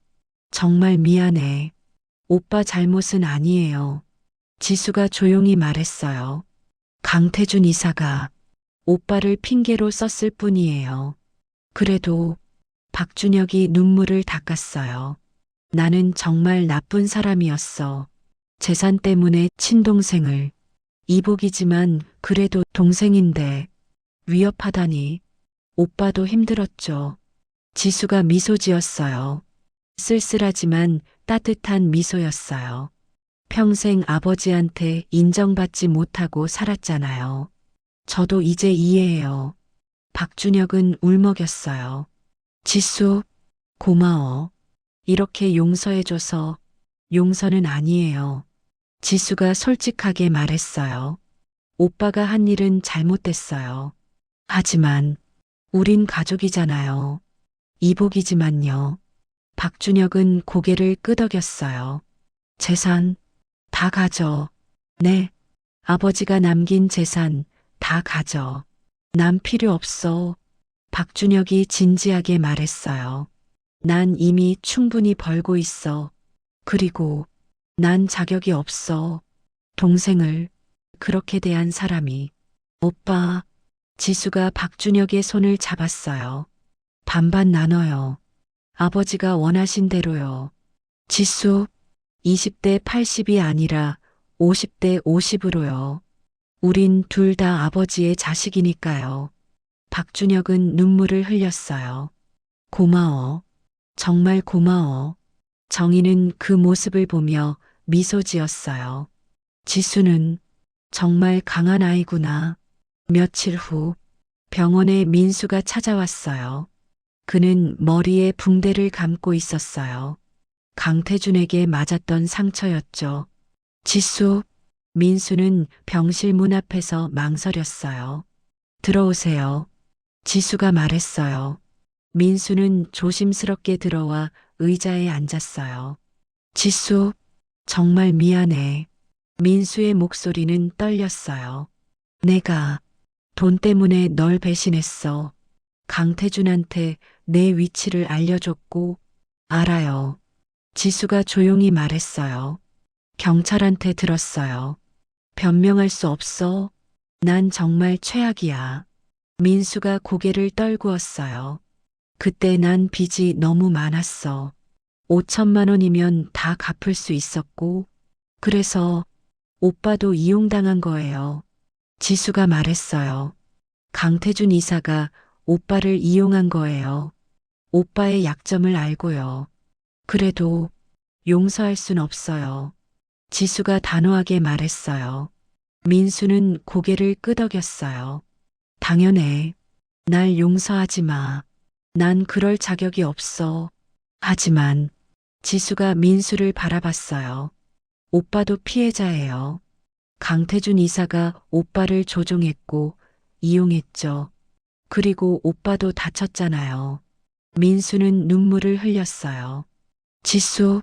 정말 미안해. 오빠 잘못은 아니에요. 지수가 조용히 말했어요. 강태준 이사가 오빠를 핑계로 썼을 뿐이에요. 그래도 박준혁이 눈물을 닦았어요. 나는 정말 나쁜 사람이었어. 재산 때문에 친동생을. 이복이지만 그래도 동생인데 위협하다니. 오빠도 힘들었죠. 지수가 미소 지었어요. 쓸쓸하지만 따뜻한 미소였어요. 평생 아버지한테 인정받지 못하고 살았잖아요. 저도 이제 이해해요. 박준혁은 울먹였어요. 지수, 고마워. 이렇게 용서해줘서. 용서는 아니에요. 지수가 솔직하게 말했어요. 오빠가 한 일은 잘못됐어요. 하지만 우린 가족이잖아요. 이복이지만요. 박준혁은 고개를 끄덕였어요. 재산 다 가져. 네. 아버지가 남긴 재산 다 가져. 난 필요 없어. 박준혁이 진지하게 말했어요. 난 이미 충분히 벌고 있어. 그리고 난 자격이 없어. 동생을 그렇게 대한 사람이. 오빠, 지수가 박준혁의 손을 잡았어요. 반반 나눠요. 아버지가 원하신 대로요. 지수, 20대 80이 아니라 50대 50으로요. 우린 둘 다 아버지의 자식이니까요. 박준혁은 눈물을 흘렸어요. 고마워. 정말 고마워. 정희는 그 모습을 보며 미소 지었어요. 지수는 정말 강한 아이구나. 며칠 후 병원에 민수가 찾아왔어요. 그는 머리에 붕대를 감고 있었어요. 강태준에게 맞았던 상처였죠. 지수, 민수는 병실 문 앞에서 망설였어요. 들어오세요. 지수가 말했어요. 민수는 조심스럽게 들어와 의자에 앉았어요. 지수, 정말 미안해. 민수의 목소리는 떨렸어요. 내가 돈 때문에 널 배신했어. 강태준한테 내 위치를 알려줬고, 알아요. 지수가 조용히 말했어요. 경찰한테 들었어요. 변명할 수 없어. 난 정말 최악이야. 민수가 고개를 떨구었어요. 그때 난 빚이 너무 많았어. 5천만 원이면 다 갚을 수 있었고, 그래서 오빠도 이용당한 거예요. 지수가 말했어요. 강태준 이사가 오빠를 이용한 거예요. 오빠의 약점을 알고요. 그래도 용서할 순 없어요. 지수가 단호하게 말했어요. 민수는 고개를 끄덕였어요. 당연해. 날 용서하지 마. 난 그럴 자격이 없어. 하지만 지수가 민수를 바라봤어요. 오빠도 피해자예요. 강태준 이사가 오빠를 조종했고 이용했죠. 그리고 오빠도 다쳤잖아요. 민수는 눈물을 흘렸어요. 지수,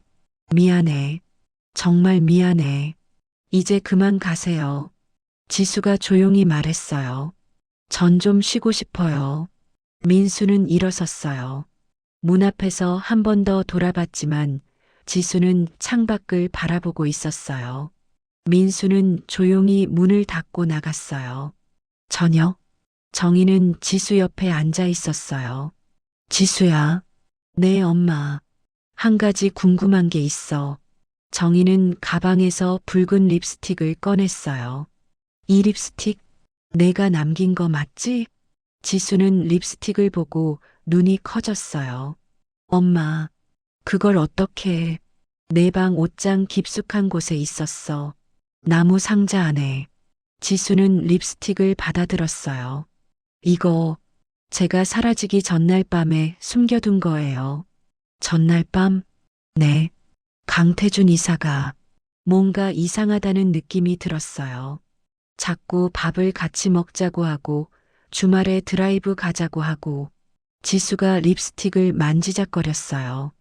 미안해. 정말 미안해. 이제 그만 가세요. 지수가 조용히 말했어요. 전 좀 쉬고 싶어요. 민수는 일어섰어요. 문 앞에서 한 번 더 돌아봤지만 지수는 창밖을 바라보고 있었어요. 민수는 조용히 문을 닫고 나갔어요. 저녁, 정희는 지수 옆에 앉아 있었어요. 지수야, 네 엄마. 한 가지 궁금한 게 있어. 정희는 가방에서 붉은 립스틱을 꺼냈어요. 이 립스틱 내가 남긴 거 맞지? 지수는 립스틱을 보고 눈이 커졌어요. 엄마, 그걸 어떻게 해? 내 방 옷장 깊숙한 곳에 있었어. 나무 상자 안에. 지수는 립스틱을 받아들었어요. 이거 제가 사라지기 전날 밤에 숨겨둔 거예요. 전날 밤? 네. 강태준 이사가 뭔가 이상하다는 느낌이 들었어요. 자꾸 밥을 같이 먹자고 하고 주말에 드라이브 가자고 하고 지수가 립스틱을 만지작거렸어요.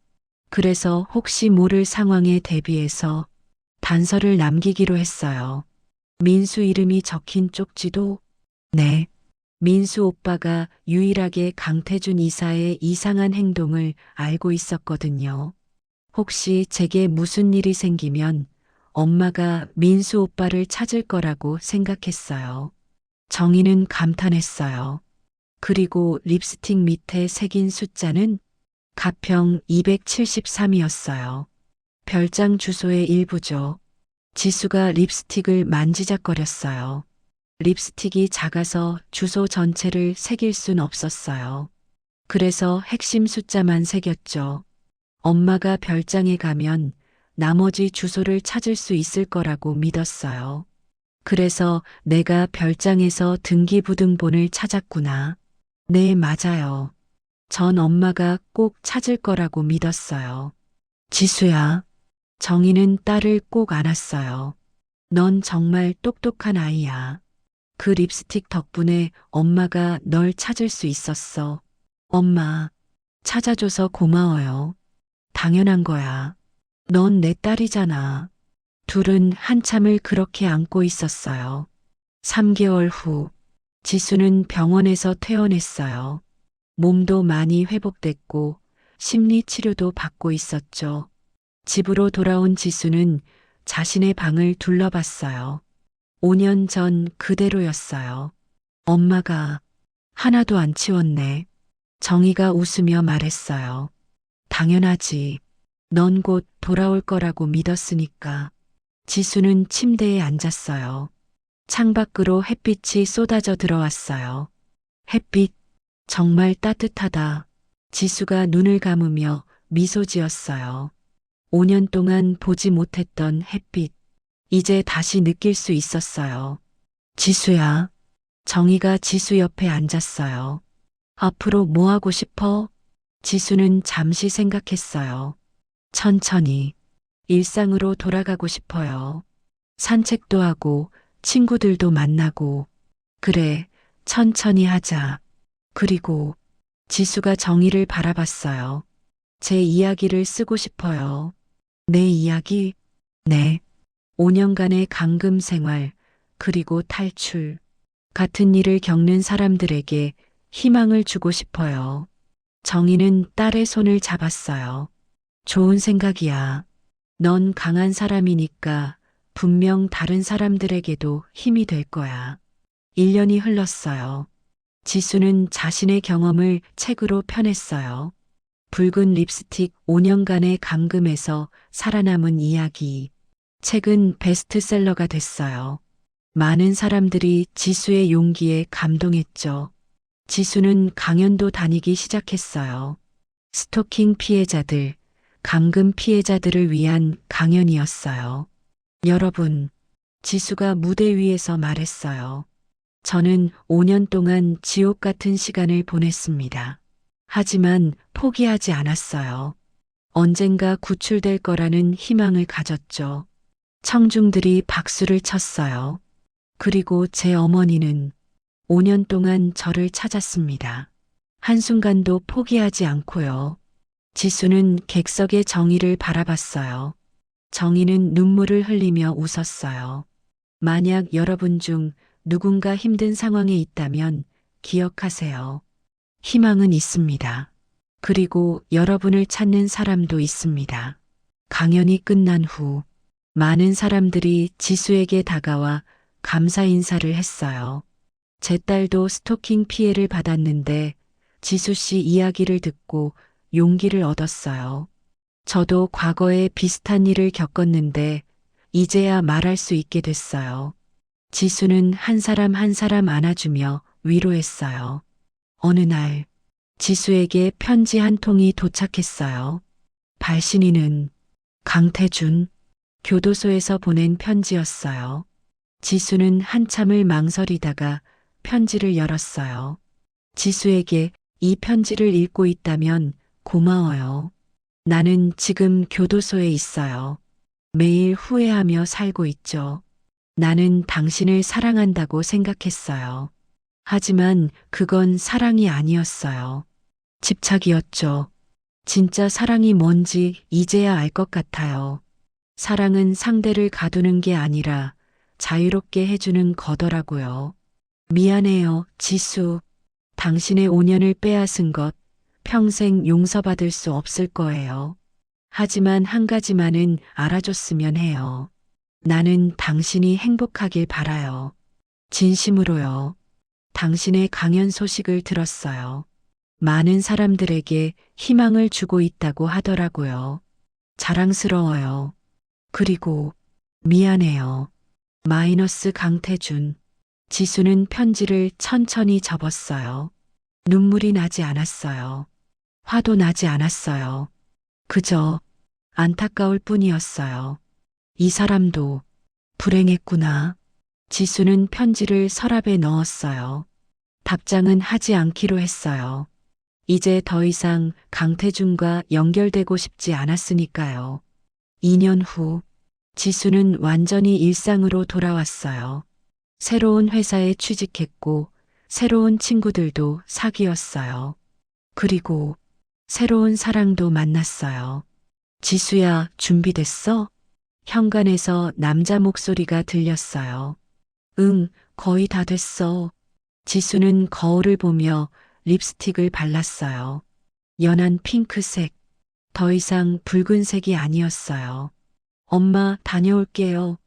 그래서 혹시 모를 상황에 대비해서 단서를 남기기로 했어요. 민수 이름이 적힌 쪽지도? 네. 민수 오빠가 유일하게 강태준 이사의 이상한 행동을 알고 있었거든요. 혹시 제게 무슨 일이 생기면 엄마가 민수 오빠를 찾을 거라고 생각했어요. 정희는 감탄했어요. 그리고 립스틱 밑에 새긴 숫자는 가평 273이었어요. 별장 주소의 일부죠. 지수가 립스틱을 만지작거렸어요. 립스틱이 작아서 주소 전체를 새길 순 없었어요. 그래서 핵심 숫자만 새겼죠. 엄마가 별장에 가면 나머지 주소를 찾을 수 있을 거라고 믿었어요. 그래서 내가 별장에서 등기부등본을 찾았구나. 네, 맞아요. 전 엄마가 꼭 찾을 거라고 믿었어요. 지수야. 정희는 딸을 꼭 안았어요. 넌 정말 똑똑한 아이야. 그 립스틱 덕분에 엄마가 널 찾을 수 있었어. 엄마, 찾아줘서 고마워요. 당연한 거야. 넌 내 딸이잖아. 둘은 한참을 그렇게 안고 있었어요. 3개월 후, 지수는 병원에서 퇴원했어요. 몸도 많이 회복됐고 심리 치료도 받고 있었죠. 집으로 돌아온 지수는 자신의 방을 둘러봤어요. 5년 전 그대로였어요. 엄마가 하나도 안 치웠네. 정희가 웃으며 말했어요. 당연하지. 넌 곧 돌아올 거라고 믿었으니까. 지수는 침대에 앉았어요. 창밖으로 햇빛이 쏟아져 들어왔어요. 햇빛, 정말 따뜻하다. 지수가 눈을 감으며 미소 지었어요. 5년 동안 보지 못했던 햇빛, 이제 다시 느낄 수 있었어요. 지수야. 정희가 지수 옆에 앉았어요. 앞으로 뭐 하고 싶어? 지수는 잠시 생각했어요. 천천히. 일상으로 돌아가고 싶어요. 산책도 하고, 친구들도 만나고. 그래, 천천히 하자. 그리고 지수가 정희를 바라봤어요. 제 이야기를 쓰고 싶어요. 내 이야기? 네. 5년간의 감금 생활, 그리고 탈출. 같은 일을 겪는 사람들에게 희망을 주고 싶어요. 정희는 딸의 손을 잡았어요. 좋은 생각이야. 넌 강한 사람이니까 분명 다른 사람들에게도 힘이 될 거야. 1년이 흘렀어요. 지수는 자신의 경험을 책으로 펴냈어요. 붉은 립스틱 5년간의 감금에서 살아남은 이야기. 책은 베스트셀러가 됐어요. 많은 사람들이 지수의 용기에 감동했죠. 지수는 강연도 다니기 시작했어요. 스토킹 피해자들, 감금 피해자들을 위한 강연이었어요. 여러분, 지수가 무대 위에서 말했어요. 저는 5년 동안 지옥 같은 시간을 보냈습니다. 하지만 포기하지 않았어요. 언젠가 구출될 거라는 희망을 가졌죠. 청중들이 박수를 쳤어요. 그리고 제 어머니는 5년 동안 저를 찾았습니다. 한순간도 포기하지 않고요. 지수는 객석의 정희를 바라봤어요. 정희는 눈물을 흘리며 웃었어요. 만약 여러분 중 누군가 힘든 상황에 있다면 기억하세요. 희망은 있습니다. 그리고 여러분을 찾는 사람도 있습니다. 강연이 끝난 후 많은 사람들이 지수에게 다가와 감사 인사를 했어요. 제 딸도 스토킹 피해를 받았는데 지수 씨 이야기를 듣고 용기를 얻었어요. 저도 과거에 비슷한 일을 겪었는데 이제야 말할 수 있게 됐어요. 지수는 한 사람 한 사람 안아주며 위로했어요. 어느 날 지수에게 편지 한 통이 도착했어요. 발신인은 강태준, 교도소에서 보낸 편지였어요. 지수는 한참을 망설이다가 편지를 열었어요. 지수에게 이 편지를 읽고 있다면 고마워요. 나는 지금 교도소에 있어요. 매일 후회하며 살고 있죠. 나는 당신을 사랑한다고 생각했어요. 하지만 그건 사랑이 아니었어요. 집착이었죠. 진짜 사랑이 뭔지 이제야 알 것 같아요. 사랑은 상대를 가두는 게 아니라 자유롭게 해주는 거더라고요. 미안해요, 지수. 당신의 5년을 빼앗은 것 평생 용서받을 수 없을 거예요. 하지만 한 가지만은 알아줬으면 해요. 나는 당신이 행복하길 바라요. 진심으로요. 당신의 강연 소식을 들었어요. 많은 사람들에게 희망을 주고 있다고 하더라고요. 자랑스러워요. 그리고 미안해요. 마이너스 강태준. 지수는 편지를 천천히 접었어요. 눈물이 나지 않았어요. 화도 나지 않았어요. 그저 안타까울 뿐이었어요. 이 사람도 불행했구나. 지수는 편지를 서랍에 넣었어요. 답장은 하지 않기로 했어요. 이제 더 이상 강태준과 연결되고 싶지 않았으니까요. 2년 후, 지수는 완전히 일상으로 돌아왔어요. 새로운 회사에 취직했고, 새로운 친구들도 사귀었어요. 그리고 새로운 사랑도 만났어요. 지수야, 준비됐어? 현관에서 남자 목소리가 들렸어요. 응, 거의 다 됐어. 지수는 거울을 보며 립스틱을 발랐어요. 연한 핑크색, 더 이상 붉은색이 아니었어요. 엄마, 다녀올게요.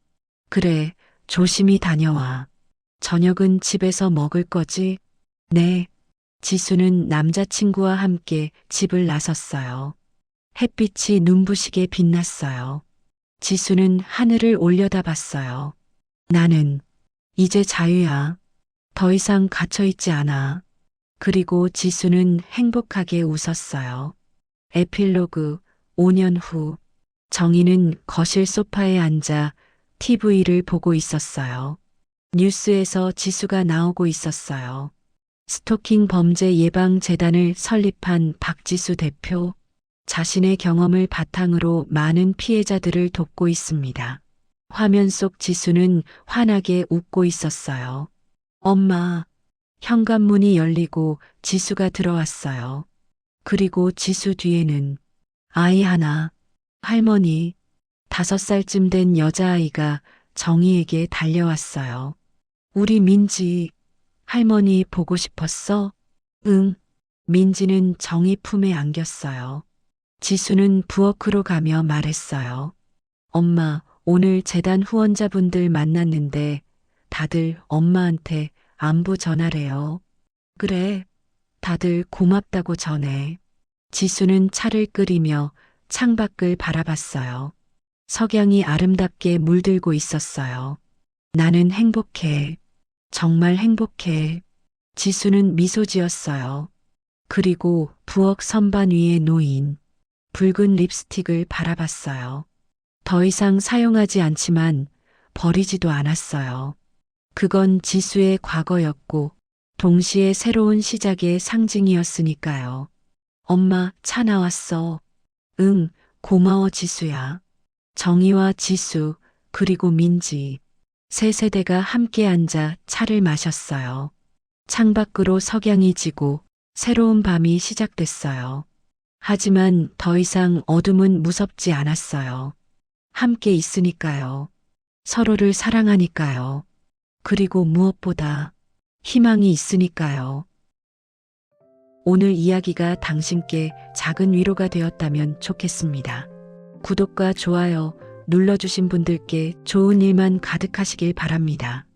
그래, 조심히 다녀와. 저녁은 집에서 먹을 거지? 네. 지수는 남자친구와 함께 집을 나섰어요. 햇빛이 눈부시게 빛났어요. 지수는 하늘을 올려다봤어요. 나는 이제 자유야. 더 이상 갇혀있지 않아. 그리고 지수는 행복하게 웃었어요. 에필로그 5년 후 정희는 거실 소파에 앉아 TV를 보고 있었어요. 뉴스에서 지수가 나오고 있었어요. 스토킹 범죄 예방 재단을 설립한 박지수 대표, 자신의 경험을 바탕으로 많은 피해자들을 돕고 있습니다. 화면 속 지수는 환하게 웃고 있었어요. 엄마, 현관문이 열리고 지수가 들어왔어요. 그리고 지수 뒤에는 아이 하나, 할머니, 5살쯤 된 여자아이가 정희에게 달려왔어요. 우리 민지, 할머니 보고 싶었어? 응. 민지는 정희 품에 안겼어요. 지수는 부엌으로 가며 말했어요. 엄마, 오늘 재단 후원자분들 만났는데 다들 엄마한테 안부 전하래요. 그래, 다들 고맙다고 전해. 지수는 차를 끓이며 창밖을 바라봤어요. 석양이 아름답게 물들고 있었어요. 나는 행복해. 정말 행복해. 지수는 미소 지었어요. 그리고 부엌 선반 위에 놓인 붉은 립스틱을 바라봤어요. 더 이상 사용하지 않지만 버리지도 않았어요. 그건 지수의 과거였고 동시에 새로운 시작의 상징이었으니까요. 엄마, 차 나왔어. 응, 고마워 지수야. 정희와 지수, 그리고 민지. 세 세대가 함께 앉아 차를 마셨어요. 창밖으로 석양이 지고 새로운 밤이 시작됐어요. 하지만 더 이상 어둠은 무섭지 않았어요. 함께 있으니까요. 서로를 사랑하니까요. 그리고 무엇보다 희망이 있으니까요. 오늘 이야기가 당신께 작은 위로가 되었다면 좋겠습니다. 구독과 좋아요 눌러주신 분들께 좋은 일만 가득하시길 바랍니다.